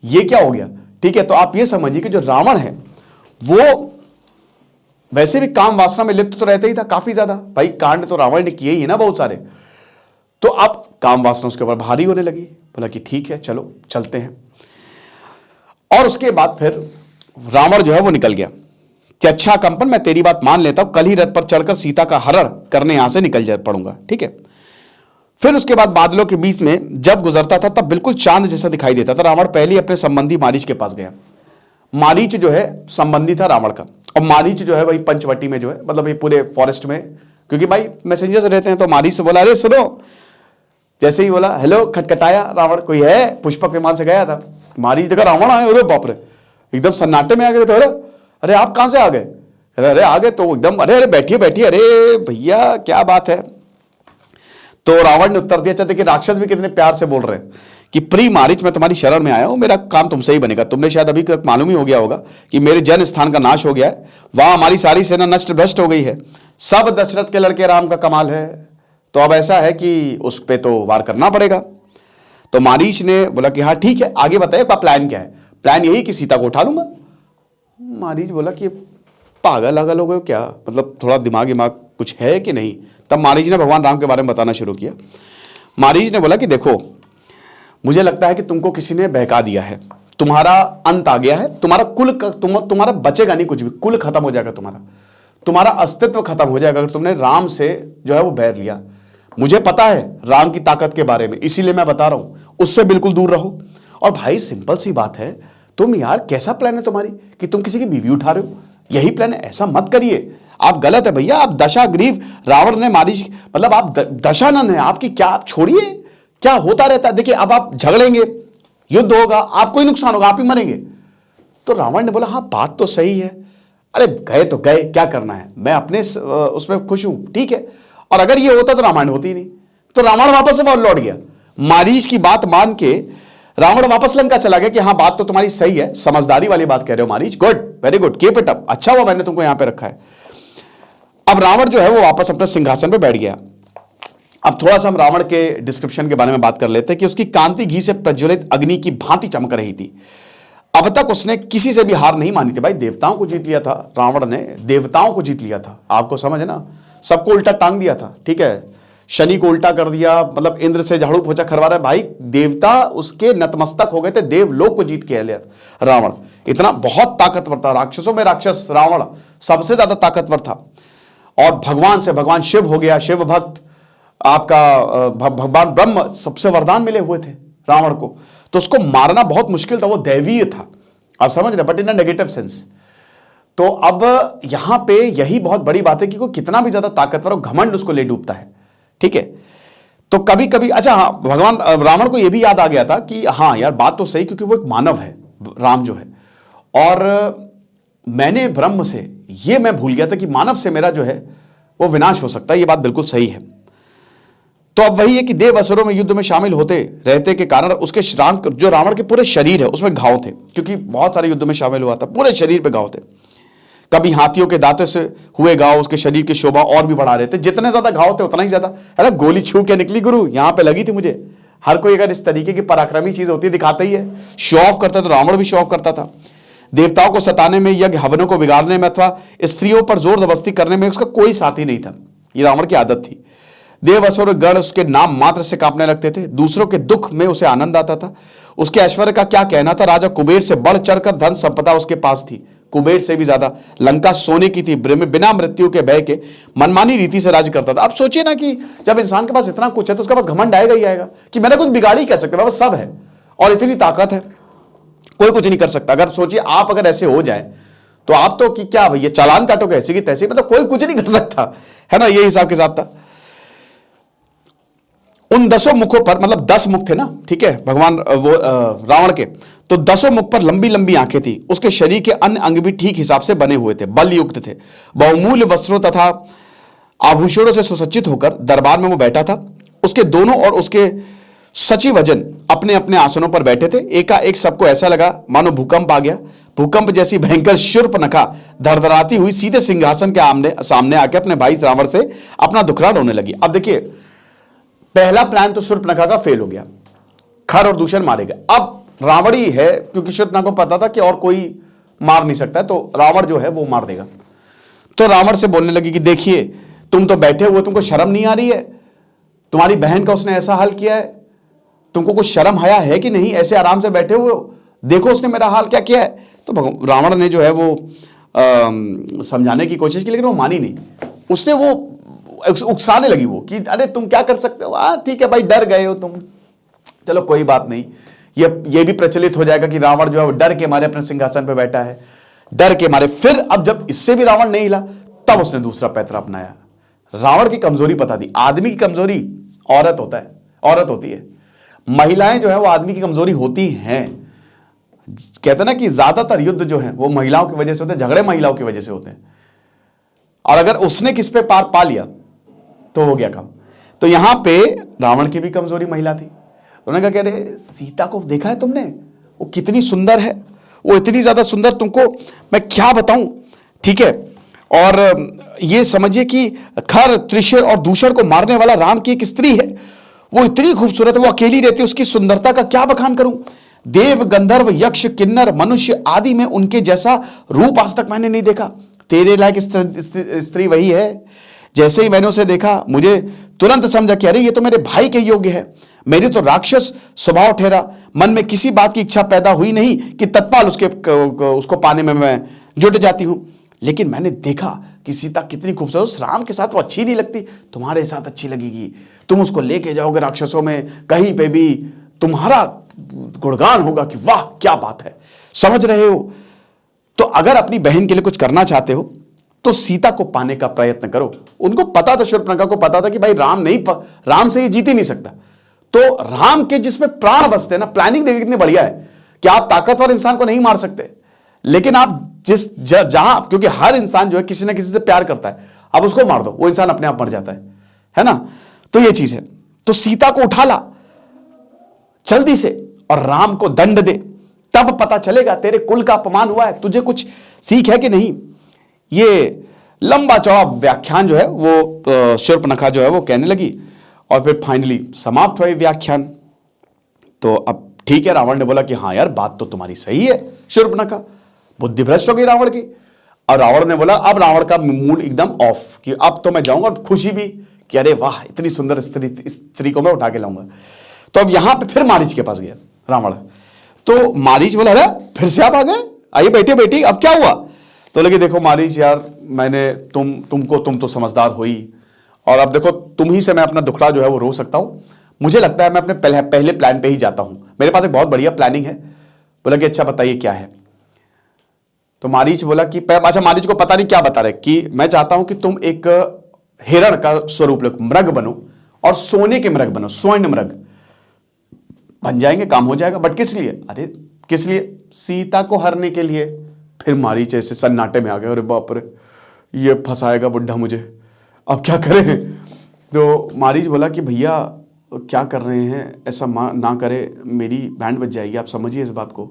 ये क्या हो गया, ठीक है। तो आप ये समझिए कि जो रावण है वो वैसे भी काम वासना में लिप्त तो रहता ही था काफी ज्यादा, भाई कांड तो रावण ने किए ही है ना बहुत सारे, तो अब काम वासना उसके ऊपर भारी होने लगी। बोला कि ठीक है चलो चलते हैं, और उसके बाद फिर रावण जो है वो निकल गया कि अच्छा कंपन, मैं तेरी बात मान लेता हूं, कल ही रथ पर चढ़कर सीता का हरण करने यहां से निकल जा पड़ूंगा, ठीक है। फिर उसके बाद बादलों के बीच में जब गुजरता था तब बिल्कुल चांद जैसा दिखाई देता था। रावण पहले ही अपने संबंधी मारीच के पास गया। मारीच जो है संबंधी था रावण का, और मारीच जो है वही पंचवटी में जो है, मतलब ये पूरे फॉरेस्ट में, क्योंकि भाई मैसेंजर्स रहते हैं, तो मारीच से बोला अरे सुनो, जैसे ही बोला हेलो, खटखटाया रावण, कोई है, पुष्पक विमान से गया था, मारीच देखा रावण आए, अरे बाप रे, एकदम सन्नाटे में आ गए। तो अरे आप कहां से आ गए, अरे आ गए, तो एकदम अरे अरे बैठिए बैठिए, अरे भैया क्या बात है। तो रावण ने उत्तर दिया, अच्छा देखिए राक्षस भी कितने प्यार से बोल रहे हैं कि प्रिय मारीच, मैं तुम्हारी शरण में आया हूं, मेरा काम तुमसे ही बनेगा। तुमने शायद अभी तक मालूम ही हो गया होगा कि मेरे जन स्थान का नाश हो गया है, वहां हमारी सारी सेना नष्ट भ्रष्ट हो गई है, सब दशरथ के लड़के राम का कमाल है, तो अब ऐसा है कि उस पर तो वार करना पड़ेगा। तो मारीच ने बोला कि हाँ ठीक है, आगे बताइए प्लान क्या है। प्लान यही कि सीता को उठा लूंगा। मारीच बोला कि पागल अगल हो गए क्या, मतलब थोड़ा दिमाग कुछ है कि नहीं। तब मारीच ने भगवान राम के बारे में बताना शुरू किया। मारीच ने बोला कि देखो, मुझे लगता है कि तुमको किसी ने बहका दिया है, तुम्हारा अंत आ गया है, तुम्हारा कुल तुम्हारा बचेगा नहीं कुछ भी, कुल खत्म हो जाएगा, तुम्हारा अस्तित्व खत्म हो जाएगा अगर तुमने राम से जो है वो बैर लिया। मुझे पता है राम की ताकत के बारे में, इसीलिए मैं बता रहा हूं, उससे बिल्कुल दूर रहो। और भाई सिंपल सी बात है, तुम यार कैसा प्लान है तुम्हारी कि तुम किसी की बीवी उठा रहे हो, यही प्लान है, ऐसा मत करिए, आप गलत है भैया, आप दशाग्रीव रावण ने मारीच, मतलब आप दशानंद हैं आपकी, क्या आप छोड़िए, क्या होता रहता है। देखिए अब आप झगड़ेंगे, युद्ध होगा, आपको ही नुकसान होगा, आप ही मरेंगे। तो रावण ने बोला हाँ बात तो सही है, अरे गए तो गए, क्या करना है, मैं अपने उसमें खुश हूं, ठीक है। और अगर ये होता तो रामायण होती ही नहीं। तो रावण वापस से लौट गया, मारीच की बात मान के रावण वापस लंका चला गया कि हाँ बात तो तुम्हारी सही है, समझदारी वाली बात कह रहे हो Marich, good, very good, keep it up, अच्छा हुआ मैंने तुमको यहां पे रखा है। अब रावण जो है वो वापस अपने सिंहासन पे बैठ गया। अब थोड़ा सा हम रावण के डिस्क्रिप्शन के बारे में बात कर लेते हैं कि उसकी कांति घी से प्रज्वलित अग्नि की भांति चमक रही थी। अब तक उसने किसी से भी हार नहीं मानी थी। भाई देवताओं को जीत लिया था रावण ने, देवताओं को जीत लिया था, आपको समझ है ना, सबको उल्टा टांग दिया था, ठीक है, शनि को उल्टा कर दिया, मतलब इंद्र से झाड़ू पोछा खरवा रहा है। भाई देवता उसके नतमस्तक हो गए थे, देवलोक को जीत के लिया रावण, इतना बहुत ताकतवर था, राक्षसों में राक्षस रावण सबसे ज्यादा ताकतवर था। और भगवान से भगवान शिव हो गया, शिव भक्त, आपका भगवान ब्रह्म, सबसे वरदान मिले हुए थे रावण को, तो उसको मारना बहुत मुश्किल था, वो दैवीय था, आप समझ रहे, but in a negative sense. तो अब यहां पे यही बहुत बड़ी बात है कि कोई कितना भी ज्यादा ताकतवर और घमंड उसको ले डूबता है, ठीक है। तो कभी कभी अच्छा हाँ, भगवान रावण को यह भी याद आ गया था कि हाँ यार बात तो सही, क्योंकि वो एक मानव है राम जो है, और मैंने ब्रह्म से ये मैं भूल गया था कि मानव से मेरा जो है वो विनाश हो सकता है। ये बात बिल्कुल सही है। तो अब वही है कि देव असुरों में युद्ध में शामिल होते रहते के कारण उसके जो रावण के पूरे शरीर है उसमें घाव थे, क्योंकि बहुत सारे युद्ध में शामिल हुआ था, पूरे शरीर पे घाव थे। कभी हाथियों के दांतों से हुए घाव उसके शरीर की शोभा और भी बढ़ा रहे थे। जितने ज्यादा घाव थे उतना ही ज्यादा, अरे गोली छू के निकली गुरु, यहां पे लगी थी मुझे। हर कोई अगर इस तरीके की पराक्रमी चीज होती है दिखाता ही है, शो ऑफ करता है। तो रावण भी शो ऑफ करता था। देवताओं को सताने में, यज्ञ हवनों को बिगाड़ने में अथवा स्त्रियों पर जोर जबरदस्ती करने में उसका कोई साथी नहीं था। ये रावण की आदत थी। देव असुर गण उसके नाम मात्र से कांपने लगते थे। दूसरों के दुख में उसे आनंद आता था। उसके ऐश्वर्य का क्या कहना था। राजा कुबेर से बढ़ चढ़कर धन संपदा उसके पास थी, कुबेर से भी ज्यादा। लंका सोने की थी, बिना मृत्यु के भय के मनमानी रीति से राज्य करता था। अब सोचिए ना कि जब इंसान के पास इतना कुछ है तो उसके पास घमंड आएगा ही आएगा कि मैंने कुछ बिगाड़ ही कह सकते, मेरे पास सब है और इतनी ताकत है, कोई कुछ नहीं कर सकता। अगर सोचिए आप अगर ऐसे हो जाए तो आप तो कि क्या भैया चालान काटोगे ऐसे की तैसे, मतलब कोई कुछ नहीं कर सकता, है ना। ये हिसाब के साथ था। उन 10 मुखों पर, मतलब 10 मुख थे ना, ठीक है, भगवान वो रावण के, तो 10 मुख पर लंबी लंबी आंखें थी। उसके शरीर के अन्य अंग भी ठीक हिसाब से बने हुए थे, बल युक्त थे। बहुमूल्य वस्त्रों तथा आभूषणों से सुसज्जित होकर दरबार में वो बैठा था। उसके दोनों और उसके सचिवजन अपने अपने आसनों पर बैठे थे। एकाएक सबको ऐसा लगा मानो भूकंप आ गया। भूकंप जैसी भयंकर शूर्पणखा धड़धड़ाती हुई सीधे सिंहासन के सामने आके अपने भाई रावण से अपना दुखड़ा रोने लगी। अब देखिए, पहला प्लान तो शूर्पणखा का फेल हो गया, खर और दूषण मारेगा। अब रावण ही है, क्योंकि शूर्पणखा को पता था कि और कोई मार नहीं सकता है, तो रावण जो है वो मार देगा। तो रावण से बोलने लगी कि देखिए तुम तो बैठे हुए, तुमको शर्म नहीं आ रही है? तुम्हारी बहन का उसने ऐसा हाल किया है, तुमको कुछ शर्म हया है कि नहीं? ऐसे आराम से बैठे हुए हो, देखो उसने मेरा हाल क्या किया है। तो रावण ने जो है वो समझाने की कोशिश की, लेकिन वो मानी नहीं। उसने वो उकसाने लगी वो कि अरे तुम क्या कर सकते हो, ठीक है भाई, डर गए हो तुम, चलो कोई बात नहीं। ये भी प्रचलित हो जाएगा कि रावण जो है वो डर के मारे अपने सिंहासन पे बैठा है, डर के मारे। फिर अब जब इससे भी रावण नहीं हिला तब उसने दूसरा पैतरा अपनाया। रावण की कमजोरी पता दी। आदमी की कमजोरी औरत होती है। महिलाएं जो है वो आदमी की कमजोरी होती हैं। कहते ना कि ज्यादातर युद्ध जो है वो महिलाओं की वजह से होते हैं, झगड़े महिलाओं की वजह से होते हैं। और अगर उसने किस पे पार पा लिया तो हो गया काम। तो यहां पे रावण की भी कमजोरी महिला थी। उन्होंने कहा कि अरे सीता को देखा है तुमने, वो कितनी सुंदर है, वो इतनी ज्यादा सुंदर, तुमको मैं क्या बताऊं, ठीक है। और ये समझिए कि खर, त्रिशूल और दूषण को मारने वाला राम की एक स्त्री है, वो इतनी खूबसूरत है, वो अकेली रहती है, उसकी सुंदरता का क्या बखान करूं। देव, गंधर्व, यक्ष, किन्नर, मनुष्य आदि में उनके जैसा रूप आज तक मैंने नहीं देखा। तेरे लायक स्त्री वही है। जैसे ही मैंने उसे देखा मुझे तुरंत समझा कि अरे ये तो मेरे भाई के योग्य है। मेरे तो राक्षस स्वभाव ठहरा, मन में किसी बात की इच्छा पैदा हुई नहीं कि तत्काल उसको पाने में मैं जुट जाती हूं। लेकिन मैंने देखा कि सीता कितनी खूबसूरत, उस राम के साथ वो अच्छी नहीं लगती, तुम्हारे साथ अच्छी लगेगी। तुम उसको लेके जाओगे राक्षसों में, कहीं पे भी तुम्हारा गुणगान होगा कि वाह क्या बात है। समझ रहे हो? तो अगर अपनी बहन के लिए कुछ करना चाहते हो तो सीता को पाने का प्रयत्न करो। उनको पता था, शूर्पणखा को पता था कि भाई राम से ये जीत ही नहीं सकता। तो राम के जिसमें प्राण बसते हैं ना, प्लानिंग देखिए कितनी बढ़िया है कि आप ताकतवर इंसान को नहीं मार सकते, लेकिन आप जहां, क्योंकि हर इंसान जो है किसी ना किसी से प्यार करता है, आप उसको मार दो, वो इंसान अपने आप मर जाता है ना। तो ये चीज है। तो सीता को उठा ला जल्दी से और राम को दंड दे, तब पता चलेगा तेरे कुल का अपमान हुआ है, तुझे कुछ सीख है कि नहीं। ये लंबा चौड़ा व्याख्यान जो है वो शूर्पणखा जो है वो कहने लगी और फिर फाइनली समाप्त हुआ व्याख्यान। तो अब ठीक है, रावण ने बोला कि हाँ यार बात तो तुम्हारी सही है शूर्पणखा, बुद्धि भ्रष्ट हो गई रावण की। और रावण ने बोला, अब रावण का मूड एकदम ऑफ कि अब तो मैं जाऊंगा, और खुशी भी कि अरे वाह इतनी सुंदर स्त्री को मैं उठा के लाऊंगा। तो अब यहां पे फिर मारीच के पास गया रावण। तो मारीच बोला, अरे फिर से आप आ गए, आइए बैठिए बेटी, अब क्या हुआ। तो लगे देखो मारीच यार, मैंने तुम तो समझदार हुई, और अब देखो तुम ही से मैं अपना दुखड़ा जो है वो रो सकता हूं। मुझे लगता है मैं अपने पहले प्लान पे ही जाता हूं, मेरे पास एक बहुत बढ़िया प्लानिंग है। बोला कि अच्छा बताइए क्या है। तो मारीच बोला कि अच्छा, मारीच को पता नहीं क्या बता रहे कि मैं चाहता हूं कि तुम एक हिरण का स्वरूप लो, मृग बनो, और सोने के मृग बनो, स्वर्ण मृग बन जाएंगे, काम हो जाएगा। बट किस लिए? अरे किस लिए? सीता को हरने के लिए। फिर मारीच ऐसे सन्नाटे में आ गए, अरे बाप रे ये फंसाएगा बुड्ढा मुझे, अब क्या करें। तो मारीच बोला कि भैया क्या कर रहे हैं, ऐसा ना करे, मेरी बैंड बज जाएगी, आप समझिए इस बात को।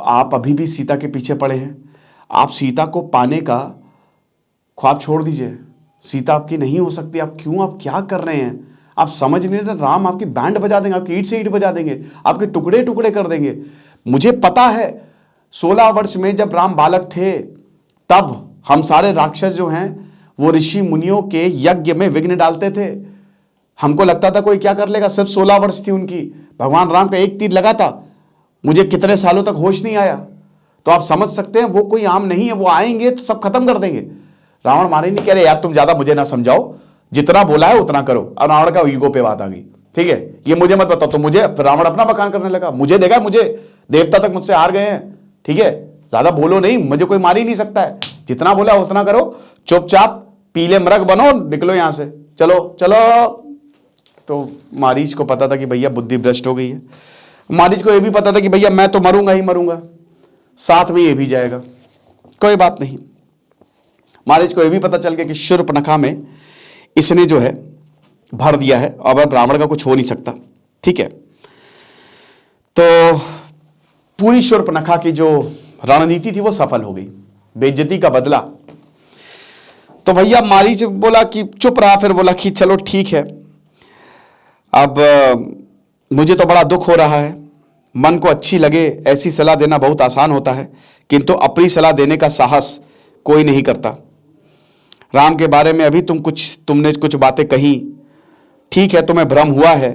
आप अभी भी सीता के पीछे पड़े हैं, आप सीता को पाने का ख्वाब छोड़ दीजिए, सीता आपकी नहीं हो सकती, आप क्या कर रहे हैं, आप समझ नहीं रहे, राम आपकी बैंड बजा देंगे, आपकी ईंट से ईंट बजा देंगे, आपके टुकड़े टुकड़े कर देंगे। मुझे पता है 16 वर्ष में जब राम बालक थे तब हम सारे राक्षस जो हैं वो ऋषि मुनियों के यज्ञ में विघ्न डालते थे, हमको लगता था कोई क्या कर लेगा, सिर्फ 16 वर्ष थी उनकी, भगवान राम का एक तीर लगा था, मुझे कितने सालों तक होश नहीं आया। तो आप समझ सकते हैं वो कोई आम नहीं है, वो आएंगे तो सब खत्म कर देंगे। रावण मारे नहीं, कह रहे यार तुम ज्यादा मुझे ना समझाओ, जितना बोला है उतना करो। अब रावण का ईगो पे बात आ गई, ठीक है, ये मुझे मत बताओ। तो मुझे रावण अपना बखान करने लगा, मुझे देखा, मुझे देवता तक मुझसे हार गए हैं, ठीक है, ज्यादा बोलो नहीं, मुझे कोई मार ही नहीं सकता है, जितना बोला उतना करो, चुपचाप पीले मरग बनो, निकलो यहां से, चलो चलो। तो मारीच को पता था कि भैया बुद्धि भ्रष्ट हो गई है, मारीच को यह भी पता था कि भैया मैं तो मरूंगा ही मरूंगा, साथ में ये भी जाएगा, कोई बात नहीं। मारीच को यह भी पता चल गया कि शूर्पणखा में इसने जो है भर दिया है, अब रावण का कुछ हो नहीं सकता, ठीक है। तो पूरी शूर्पणखा की जो रणनीति थी वो सफल हो गई, बेइज्जती का बदला। तो भैया मारीच बोला कि चुप रहा, फिर बोला कि चलो ठीक है, अब मुझे तो बड़ा दुख हो रहा है, मन को अच्छी लगे ऐसी सलाह देना बहुत आसान होता है, किंतु अपनी सलाह देने का साहस कोई नहीं करता। राम के बारे में अभी तुमने कुछ बातें कही, ठीक है, तुम्हें भ्रम हुआ है,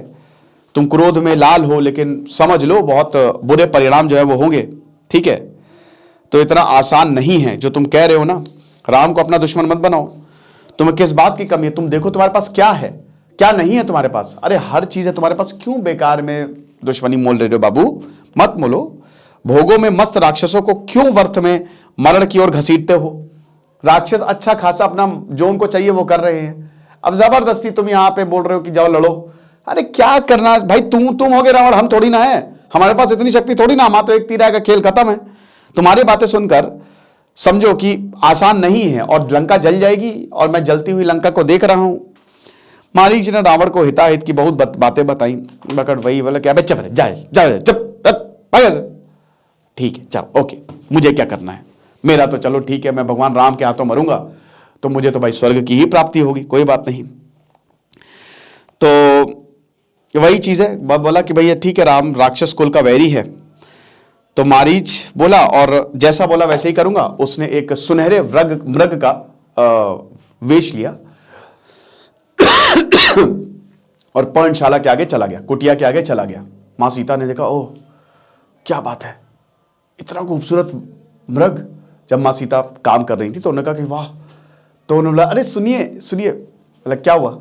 तुम क्रोध में लाल हो, लेकिन समझ लो बहुत बुरे परिणाम जो है वो होंगे, ठीक है। तो इतना आसान नहीं है जो तुम कह रहे हो ना, राम को अपना दुश्मन मत बनाओ। तुम्हें किस बात की कमी है, तुम देखो तुम्हारे पास क्या है, क्या नहीं है तुम्हारे पास, अरे हर चीज है तुम्हारे पास, क्यों बेकार में दुश्मनी मोल रहे हो बाबू, मत मोलो। भोगों में मस्त राक्षसों को क्यों व्यर्थ में मरण की ओर घसीटते हो। राक्षस अच्छा खासा अपना जो उनको चाहिए वो कर रहे हैं, अब जबरदस्ती तुम यहां पे बोल रहे हो कि जाओ लड़ो। अरे क्या करना भाई, तुम हो गए रावण, हम थोड़ी ना है, हमारे पास इतनी शक्ति थोड़ी ना, हमारा तो एक तीर आएगा खेल खत्म है। तुम्हारी बातें सुनकर समझो कि आसान नहीं है और लंका जल जाएगी, और मैं जलती हुई लंका को देख रहा हूं। मारीच ने रावण को हिताहित की बहुत बातें बताई, बकट वही बोला क्या चुप रहे, जाए चुप, ठीक है जाओ, ओके, मुझे क्या करना है, मेरा तो चलो ठीक है, मैं भगवान राम के हाथों मरूंगा तो मुझे तो भाई स्वर्ग की ही प्राप्ति होगी, कोई बात नहीं। तो वही चीज है, बोला कि भैया ठीक है, राम राक्षस कुल का वैरी है। तो मारीच बोला और जैसा बोला वैसे ही करूंगा। उसने एक सुनहरे मृग का वेश लिया और पर्णशाला के आगे चला गया, कुटिया के आगे चला गया। मां सीता ने देखा, ओह क्या बात है, इतना खूबसूरत मृग। जब मां सीता काम कर रही थी तो उन्होंने कहा कि वाह, तो उन्होंने बोला अरे सुनिए सुनिए, बोला क्या हुआ।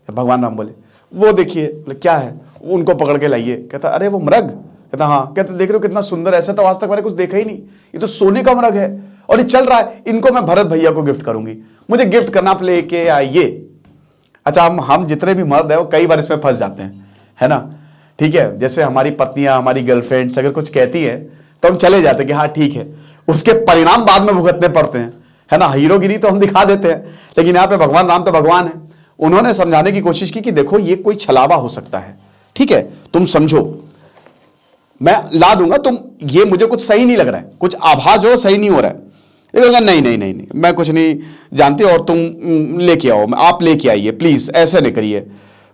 भगवान राम बोले वो देखिए, बोले क्या है, उनको पकड़ के लाइए। कहता अरे वो मृग, कहता हाँ। कहते देख रहे हो कितना सुंदर, ऐसा तो आज तक मैंने कुछ देखा ही नहीं, ये तो सोने का मृग है और ये चल रहा है, इनको मैं भरत भैया को गिफ्ट करूंगी, मुझे गिफ्ट करना, आप लेके आइए। अच्छा, हम जितने भी मर्द है वो कई बार इसमें फंस जाते हैं, है ना, ठीक है। जैसे हमारी पत्नियां, हमारी गर्लफ्रेंड्स अगर कुछ कहती है तो हम चले जाते हैं कि हाँ ठीक है, उसके परिणाम बाद में भुगतने पड़ते हैं, है ना। हीरोगिरी तो हम दिखा देते हैं, लेकिन यहाँ पे भगवान राम तो भगवान है, उन्होंने समझाने की कोशिश की कि देखो ये कोई छलावा हो सकता है, ठीक है, तुम समझो, मैं ला दूंगा, तुम ये मुझे कुछ सही नहीं लग रहा है, कुछ आभास जो सही नहीं हो रहा है। नहीं नहीं नहीं नहीं, मैं कुछ नहीं जानती और तुम लेके आओ, आप लेके आइए प्लीज, ऐसे नहीं करिए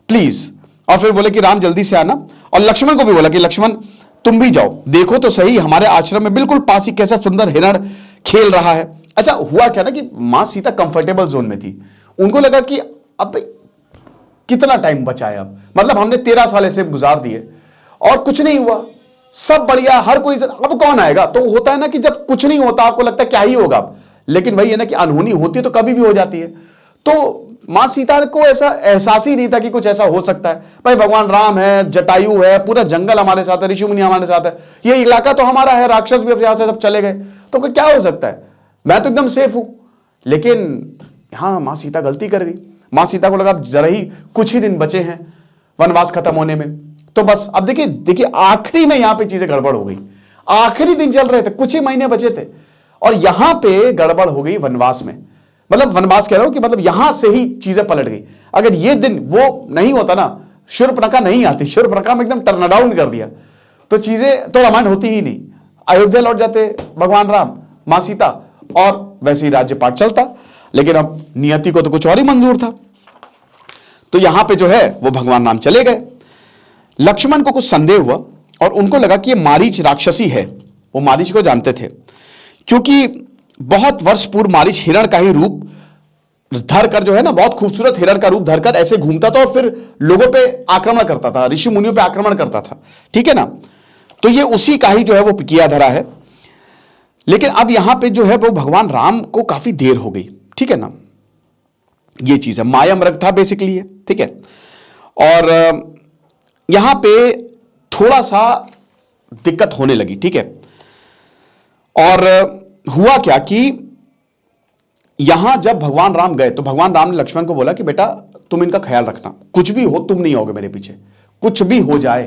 प्लीज। और फिर बोले कि राम जल्दी से आना, और लक्ष्मण को भी बोला कि लक्ष्मण तुम भी जाओ, देखो तो सही हमारे आश्रम में बिल्कुल पास ही कैसा सुंदर हिरण खेल रहा है। अच्छा हुआ क्या ना कि मां सीता कंफर्टेबल जोन में थी, उनको लगा कि अब कितना टाइम बचा है, अब मतलब हमने 13 साल ऐसे गुजार दिए और कुछ नहीं हुआ, सब बढ़िया, हर कोई, अब कौन आएगा। तो होता है ना कि जब कुछ नहीं होता आपको लगता है क्या ही होगा, लेकिन वही है ना कि अनहोनी होती है तो कभी भी हो जाती है। तो मां सीता को ऐसा एहसास ही नहीं था कि कुछ ऐसा हो सकता है। भाई भगवान राम है, जटायु है, पूरा जंगल हमारे साथ है, ऋषि मुनि हमारे साथ है, ये इलाका तो हमारा है, राक्षस भी अब यहां से सब चले गए तो क्या हो सकता है, मैं तो एकदम सेफ हूं। लेकिन हाँ, मां सीता गलती कर गई। मां सीता को लगा जरा ही कुछ ही दिन बचे हैं वनवास खत्म होने में, तो बस अब देखिए आखिरी में यहां पे चीजें गड़बड़ हो गई। आखिरी दिन चल रहे थे, कुछ ही महीने बचे थे, और यहां पे गड़बड़ हो गई वनवास में। मतलब वनवास कह रहा हूं कि मतलब यहां से ही चीजें पलट गई। अगर ये दिन वो नहीं होता ना, शूर्पणखा नहीं आती, शूर्पणखा में एकदम टर्न अराउंड कर दिया, तो चीजें तो रामायण होती ही नहीं। अयोध्या लौट जाते भगवान राम, मां सीता, और वैसे ही राज्य पाठ चलता। लेकिन अब नियति को तो कुछ और ही मंजूर था, तो यहां पे जो है वो भगवान राम चले गए। लक्ष्मण को कुछ संदेह हुआ और उनको लगा कि ये मारीच राक्षसी है। वो मारीच को जानते थे, क्योंकि बहुत वर्ष पूर्व मारीच हिरण का ही रूप धर कर जो है ना, बहुत खूबसूरत हिरण का रूप धरकर ऐसे घूमता था और फिर लोगों पे आक्रमण करता था, ऋषि मुनियों पे आक्रमण करता था, ठीक है ना। तो ये उसी का ही जो है वो किया धरा है। लेकिन अब यहां पे जो है वो भगवान राम को काफी देर हो गई, ठीक है ना। ये चीज है, माया मृग था बेसिकली है, ठीक है। और यहां पे थोड़ा सा दिक्कत होने लगी, ठीक है। और हुआ क्या कि यहां जब भगवान राम गए तो भगवान राम ने लक्ष्मण को बोला कि बेटा तुम इनका ख्याल रखना, कुछ भी हो तुम नहीं आओगे मेरे पीछे, कुछ भी हो जाए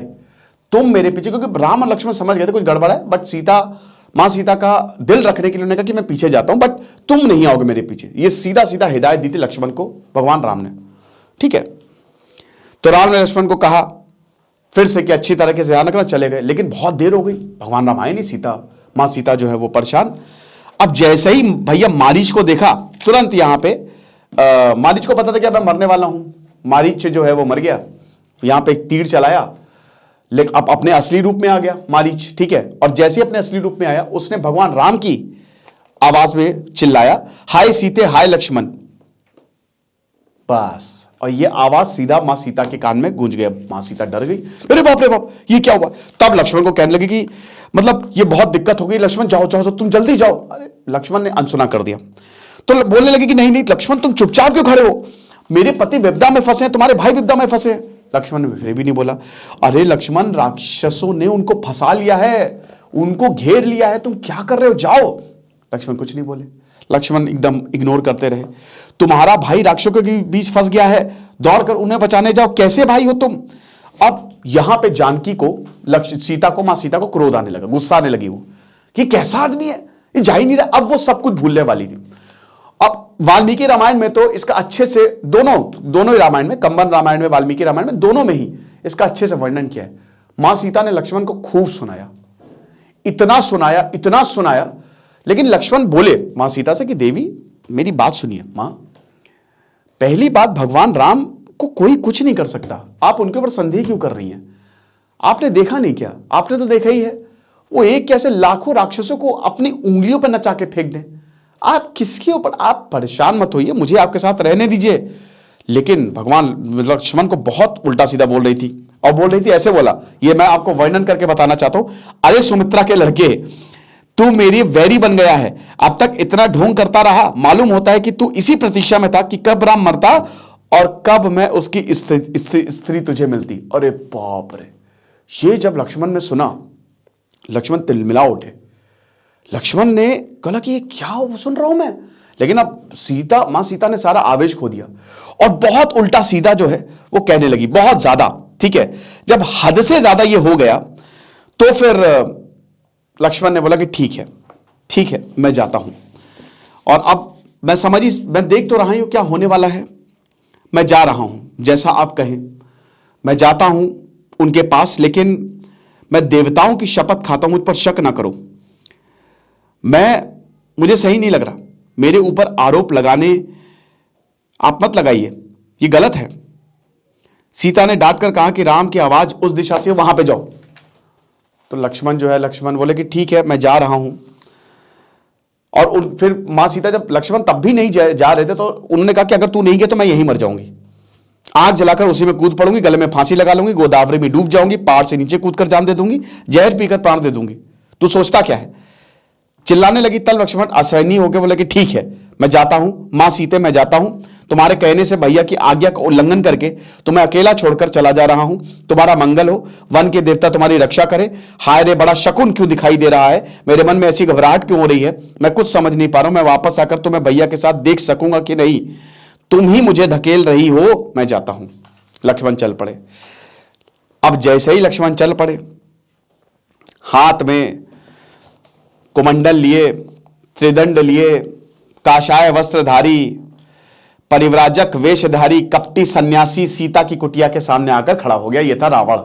तुम मेरे पीछे। क्योंकि राम और लक्ष्मण समझ गए थे कुछ गड़बड़ है, बट सीता, मां सीता का दिल रखने के लिए उन्होंने कहा कि मैं पीछे जाता हूं, बट तुम नहीं आओगे मेरे पीछे। ये सीधा सीधा हिदायत दी थी लक्ष्मण को भगवान राम ने, ठीक है। तो राम ने लक्ष्मण को कहा फिर से कि अच्छी तरह से ध्यान रखना, चले गए। लेकिन बहुत देर हो गई, भगवान राम आए नहीं, सीता मां सीता जो है वो परेशान। अब जैसे ही भैया मारीच को देखा, तुरंत यहां पे मारीच को पता था कि मैं मरने वाला हूं, मारीच जो है वो मर गया। यहां पे एक तीर चलाया, लेकिन अब अपने असली रूप में आ गया मारीच, ठीक है। और जैसे अपने असली रूप में आया, उसने भगवान राम की आवाज में चिल्लाया, हाय सीते हाय लक्ष्मण, बस। और ये आवाज सीधा मां सीता के कान में गूंज गया। मां सीता डर गई, अरे बाप रे बाप, ये क्या हुआ। तब लक्ष्मण को कहने लगी कि मतलब ये बहुत दिक्कत हो गई, लक्ष्मण जाओ जाओ तुम जल्दी जाओ। अरे लक्ष्मण ने अनसुना कर दिया, तो बोलने लगी कि नहीं नहीं लक्ष्मण तुम चुपचाप क्यों खड़े हो, मेरे पति विपदा में फंसे हैं, तुम्हारे भाई विपदा में फंसे हैं। लक्ष्मण ने फिर भी नहीं बोला। अरे लक्ष्मण, राक्षसों ने उनको फंसा लिया है, उनको घेर लिया है, तुम क्या कर रहे हो, जाओ। लक्ष्मण कुछ नहीं बोले, लक्ष्मण एकदम इग्नोर करते रहे। तुम्हारा भाई राक्षसों के बीच फंस गया है, दौड़कर उन्हें बचाने जाओ, कैसे भाई हो तुम। अब यहां पे जानकी को, सीता को, मां सीता को क्रोध आने लगा, गुस्सा आने लगी वो कि कैसा आदमी है, ये जा ही नहीं रहा। अब वो सब कुछ भूलने वाली थी। अब वाल्मीकि रामायण में तो इसका अच्छे से दोनों ही रामायण में, कंबन रामायण में, वाल्मीकि रामायण में, दोनों में ही इसका अच्छे से वर्णन किया है। मां सीता ने लक्ष्मण को खूब सुनाया, इतना सुनाया, इतना सुनाया। लेकिन लक्ष्मण बोले मां सीता से कि देवी मेरी बात सुनिए मां, पहली बात भगवान राम को कोई कुछ नहीं कर सकता, आप उनके ऊपर संदेह क्यों कर रही हैं। आपने देखा नहीं क्या, आपने तो देखा ही है, वो एक कैसे लाखों राक्षसों को अपनी उंगलियों पर नचा के फेंक दें। आप किसके ऊपर, आप परेशान मत होइए, मुझे आपके साथ रहने दीजिए। लेकिन भगवान लक्ष्मण को बहुत उल्टा सीधा बोल रही थी, और बोल रही थी ऐसे बोला, ये मैं आपको वर्णन करके बताना चाहता हूं। अरे सुमित्रा के लड़के, तू मेरी वैरी बन गया है, अब तक इतना ढोंग करता रहा, मालूम होता है कि तू इसी प्रतीक्षा में था कि कब राम मरता और कब मैं उसकी स्त्री तुझे मिलती। अरे बाप रे, ये जब लक्ष्मण ने सुना, लक्ष्मण तिलमिला उठे। लक्ष्मण ने कहा कि ये क्या सुन रहा हूं मैं। लेकिन अब मां सीता ने सारा आवेश खो दिया और बहुत उल्टा सीधा जो है वो कहने लगी, बहुत ज्यादा, ठीक है। जब हद से ज्यादा ये हो गया तो फिर लक्ष्मण ने बोला कि ठीक है मैं जाता हूं, और अब मैं देख तो रहा हूं क्या होने वाला है, मैं जा रहा हूं, जैसा आप कहें मैं जाता हूं उनके पास। लेकिन मैं देवताओं की शपथ खाता हूं, मुझ पर शक ना करो, मुझे सही नहीं लग रहा, मेरे ऊपर आरोप लगाने आप मत लगाइए, ये गलत है। सीता ने डांट कर कहा कि राम की आवाज उस दिशा से, वहां पे जाओ। तो लक्ष्मण बोले कि ठीक है मैं जा रहा हूं। और फिर मां सीता, जब लक्ष्मण तब भी नहीं जा रहे थे, तो उन्होंने कहा कि अगर तू नहीं गया तो मैं यहीं मर जाऊंगी, आग जलाकर उसी में कूद पड़ूंगी, गले में फांसी लगा लूंगी, गोदावरी में डूब जाऊंगी, पहाड़ से नीचे कूदकर जान दे दूंगी, जहर पीकर प्राण दे दूंगी, तू सोचता क्या है। चिल्लाने लगी। तब लक्ष्मण असहनीय होकर बोले कि ठीक है मैं जाता हूं, मां सीते मैं जाता हूं, तुम्हारे कहने से भैया की आज्ञा का उल्लंघन करके तुम्हें अकेला छोड़कर चला जा रहा हूं, तुम्हारा मंगल हो, वन के देवता तुम्हारी रक्षा करे। हाय रे, बड़ा शकुन क्यों दिखाई दे रहा है, मेरे मन में ऐसी घबराहट क्यों हो रही है, मैं कुछ समझ नहीं पा रहा हूं, मैं वापस आकर तुम्हें भैया के साथ देख सकूंगा कि नहीं, तुम ही मुझे धकेल रही हो, मैं जाता हूं। लक्ष्मण चल पड़े। अब जैसे ही लक्ष्मण चल पड़े, हाथ में कुमंडल लिए, त्रिदंड लिए, काशाय वस्त्रधारी, परिव्राजक वेशधारी, कपटी सन्यासी सीता की कुटिया के सामने आकर खड़ा हो गया। यह था रावण।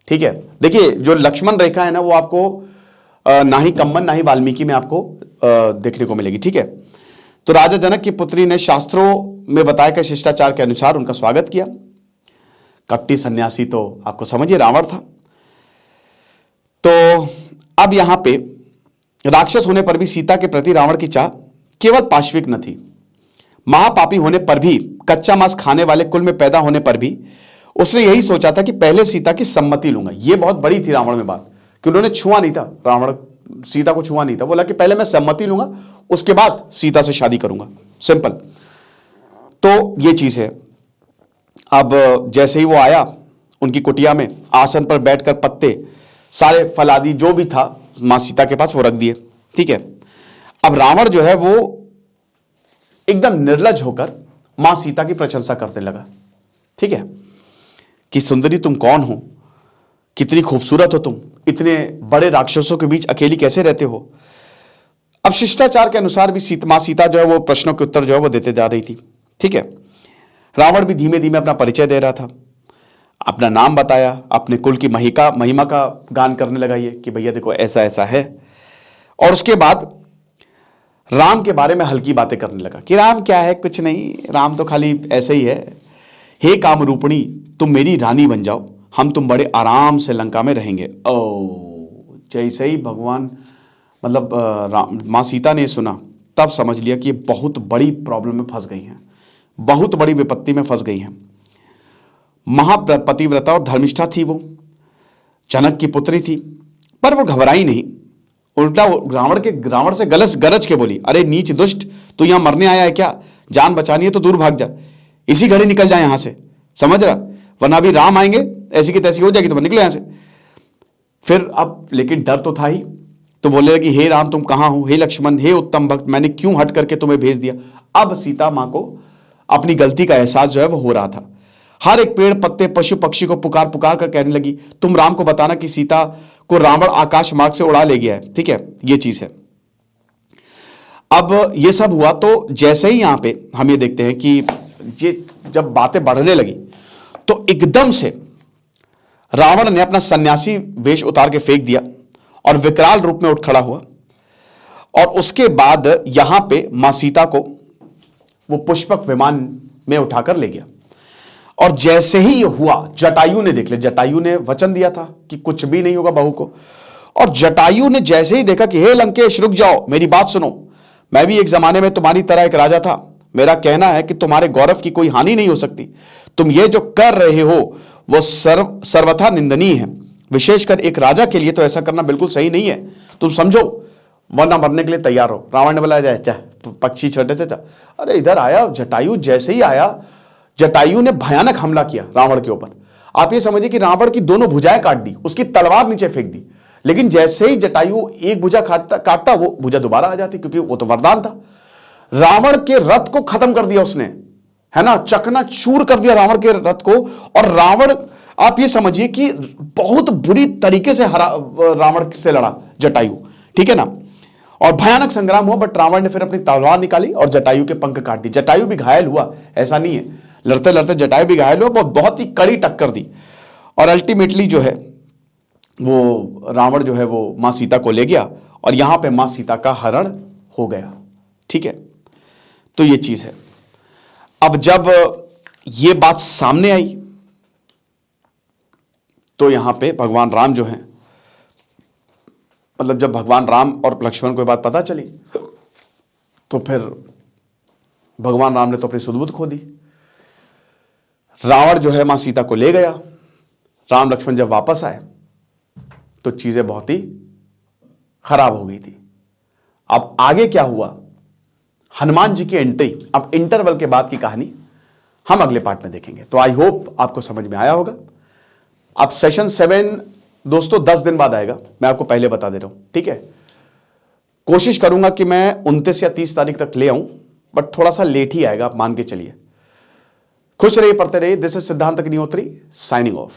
ठीक है, देखिए जो लक्ष्मण रेखा है ना, वो आपको ना ही कम्मन ना ही वाल्मीकि में आपको देखने को मिलेगी। ठीक है, तो राजा जनक की पुत्री ने शास्त्रों में बताए गए शिष्टाचार के अनुसार उनका स्वागत किया। कपटी सन्यासी तो आपको समझिए रावण था। तो अब यहां पे राक्षस होने पर भी सीता के प्रति रावण की चाह केवल पाशविक न थी, महापापी होने पर भी, कच्चा मांस खाने वाले कुल में पैदा होने पर भी उसने यही सोचा था कि पहले सीता की सम्मति लूंगा। यह बहुत बड़ी थी रावण में बात, कि उन्होंने छुआ नहीं था, रावण सीता को छुआ नहीं था, बोला कि पहले मैं सम्मति लूंगा, उसके बाद सीता से शादी करूंगा। सिंपल। तो यह चीज है। अब जैसे ही वो आया उनकी कुटिया में, आसन पर बैठकर पत्ते, सारे फल आदि जो भी था मां सीता के पास वो रख दिए। ठीक है, अब रावण जो है वो एकदम निर्लज होकर मां सीता की प्रशंसा करने लगा। ठीक है, कि सुंदरी तुम कौन हो, कितनी खूबसूरत हो तुम, इतने बड़े राक्षसों के बीच अकेली कैसे रहते हो। अब शिष्टाचार के अनुसार भी मां सीता जो है वो प्रश्नों के उत्तर जो है वो देते जा रही थी। ठीक है, रावण भी धीमे धीमे अपना परिचय दे रहा था, अपना नाम बताया, अपने कुल की महिमा का गान करने लगा, ये कि भैया देखो ऐसा ऐसा है। और उसके बाद राम के बारे में हल्की बातें करने लगा कि राम क्या है, कुछ नहीं, राम तो खाली ऐसे ही है। हे काम रूपणी, तुम मेरी रानी बन जाओ, हम तुम बड़े आराम से लंका में रहेंगे। ओ, जैसे ही भगवान मतलब मां सीता ने सुना, तब समझ लिया कि ये बहुत बड़ी प्रॉब्लम में फंस गई हैं, बहुत बड़ी विपत्ति में फंस गई हैं। महापतिव्रता और धर्मिष्ठा थी वो, जनक की पुत्री थी, पर वो घबराई नहीं। उल्टा रावण से गरज के बोली, अरे नीच दुष्ट, तू यहां मरने आया है क्या? जान बचानी है तो दूर भाग जा, इसी घड़ी निकल जा यहां से, समझ रहा, वरना अभी राम आएंगे, ऐसी की तैसी हो जाएगी, तो निकलो यहां से। फिर अब लेकिन डर तो था ही, तो बोलने लगी, हे राम तुम कहां हो, हे लक्ष्मण, हे उत्तम भक्त, मैंने क्यों हट करके तुम्हें भेज दिया। अब सीता मां को अपनी गलती का एहसास जो है वो हो रहा था। हर एक पेड़ पत्ते पशु पक्षी को पुकार पुकार कर कहने लगी, तुम राम को बताना कि सीता को रावण आकाश मार्ग से उड़ा ले गया है। ठीक है, ये चीज है। अब ये सब हुआ, तो जैसे ही यहां पे हम ये देखते हैं कि ये जब बातें बढ़ने लगी, तो एकदम से रावण ने अपना सन्यासी वेश उतार के फेंक दिया और विकराल रूप में उठ खड़ा हुआ। और उसके बाद यहां पे मां सीता को वो पुष्पक विमान में उठाकर ले गया। और जैसे ही ये हुआ, जटायु ने देख लिया, जटायु ने वचन दिया था कि कुछ भी नहीं होगा बहू को। और जटायु ने जैसे ही देखा कि हे लंकेश रुक जाओ, मेरी बात सुनो, मैं भी एक जमाने में तुम्हारी तरह एक राजा था, मेरा कहना है कि तुम्हारे गौरव की कोई हानि नहीं हो सकती, तुम ये जो कर रहे हो वो सर्वथा निंदनीय है, विशेषकर एक राजा के लिए तो ऐसा करना बिल्कुल सही नहीं है, तुम समझो, वरना मरने के लिए तैयार हो। रावण ने बोला, जाए चाह पक्षी छोटे से, अरे इधर आया जटायु। जैसे ही आया, जटायु ने भयानक हमला किया रावण के ऊपर। आप ये समझिए कि रावण की दोनों भुजाएं काट दी, उसकी तलवार नीचे फेंक दी, लेकिन जैसे ही जटायु एक भुजा काटता वो भुजा दोबारा आ जाती, क्योंकि वो तो वरदान था। रावण के रथ को खत्म कर दिया उसने, है ना, चकनाचूर कर दिया रावण के रथ को। और रावण, आप ये समझिए कि बहुत बुरी तरीके से रावण से लड़ा जटायु, ठीक है ना। और भयानक संग्राम हुआ, बट रावण ने फिर अपनी तलवार निकाली और जटायु के पंख काट दी। जटायु भी घायल हुआ, ऐसा नहीं है, लड़ते लड़ते जटायु भी घायल हुआ, बहुत ही कड़ी टक्कर दी। और अल्टीमेटली जो है वो रावण जो है वो मां सीता को ले गया, और यहां पे मां सीता का हरण हो गया। ठीक है, तो ये चीज है। अब जब ये बात सामने आई, तो यहां पे भगवान राम जो है, मतलब जब भगवान राम और लक्ष्मण को ये बात पता चली, तो फिर भगवान राम ने तो अपनी सुध-बुध खो दी। रावण जो है मां सीता को ले गया। राम लक्ष्मण जब वापस आए तो चीजें बहुत ही खराब हो गई थी। अब आगे क्या हुआ, हनुमान जी की एंट्री, अब इंटरवल के बाद की कहानी हम अगले पार्ट में देखेंगे। तो आई होप आपको समझ में आया होगा। अब सेशन 7 दोस्तों 10 दिन बाद आएगा, मैं आपको पहले बता दे रहा हूं, ठीक है। कोशिश करूंगा कि मैं 29 या 30 तारीख तक ले आऊं, बट थोड़ा सा लेट ही आएगा, आप मान के चलिए। खुश रहिए, पढ़ते रहिए। दिस इज सिद्धांत अग्निहोत्री साइनिंग ऑफ।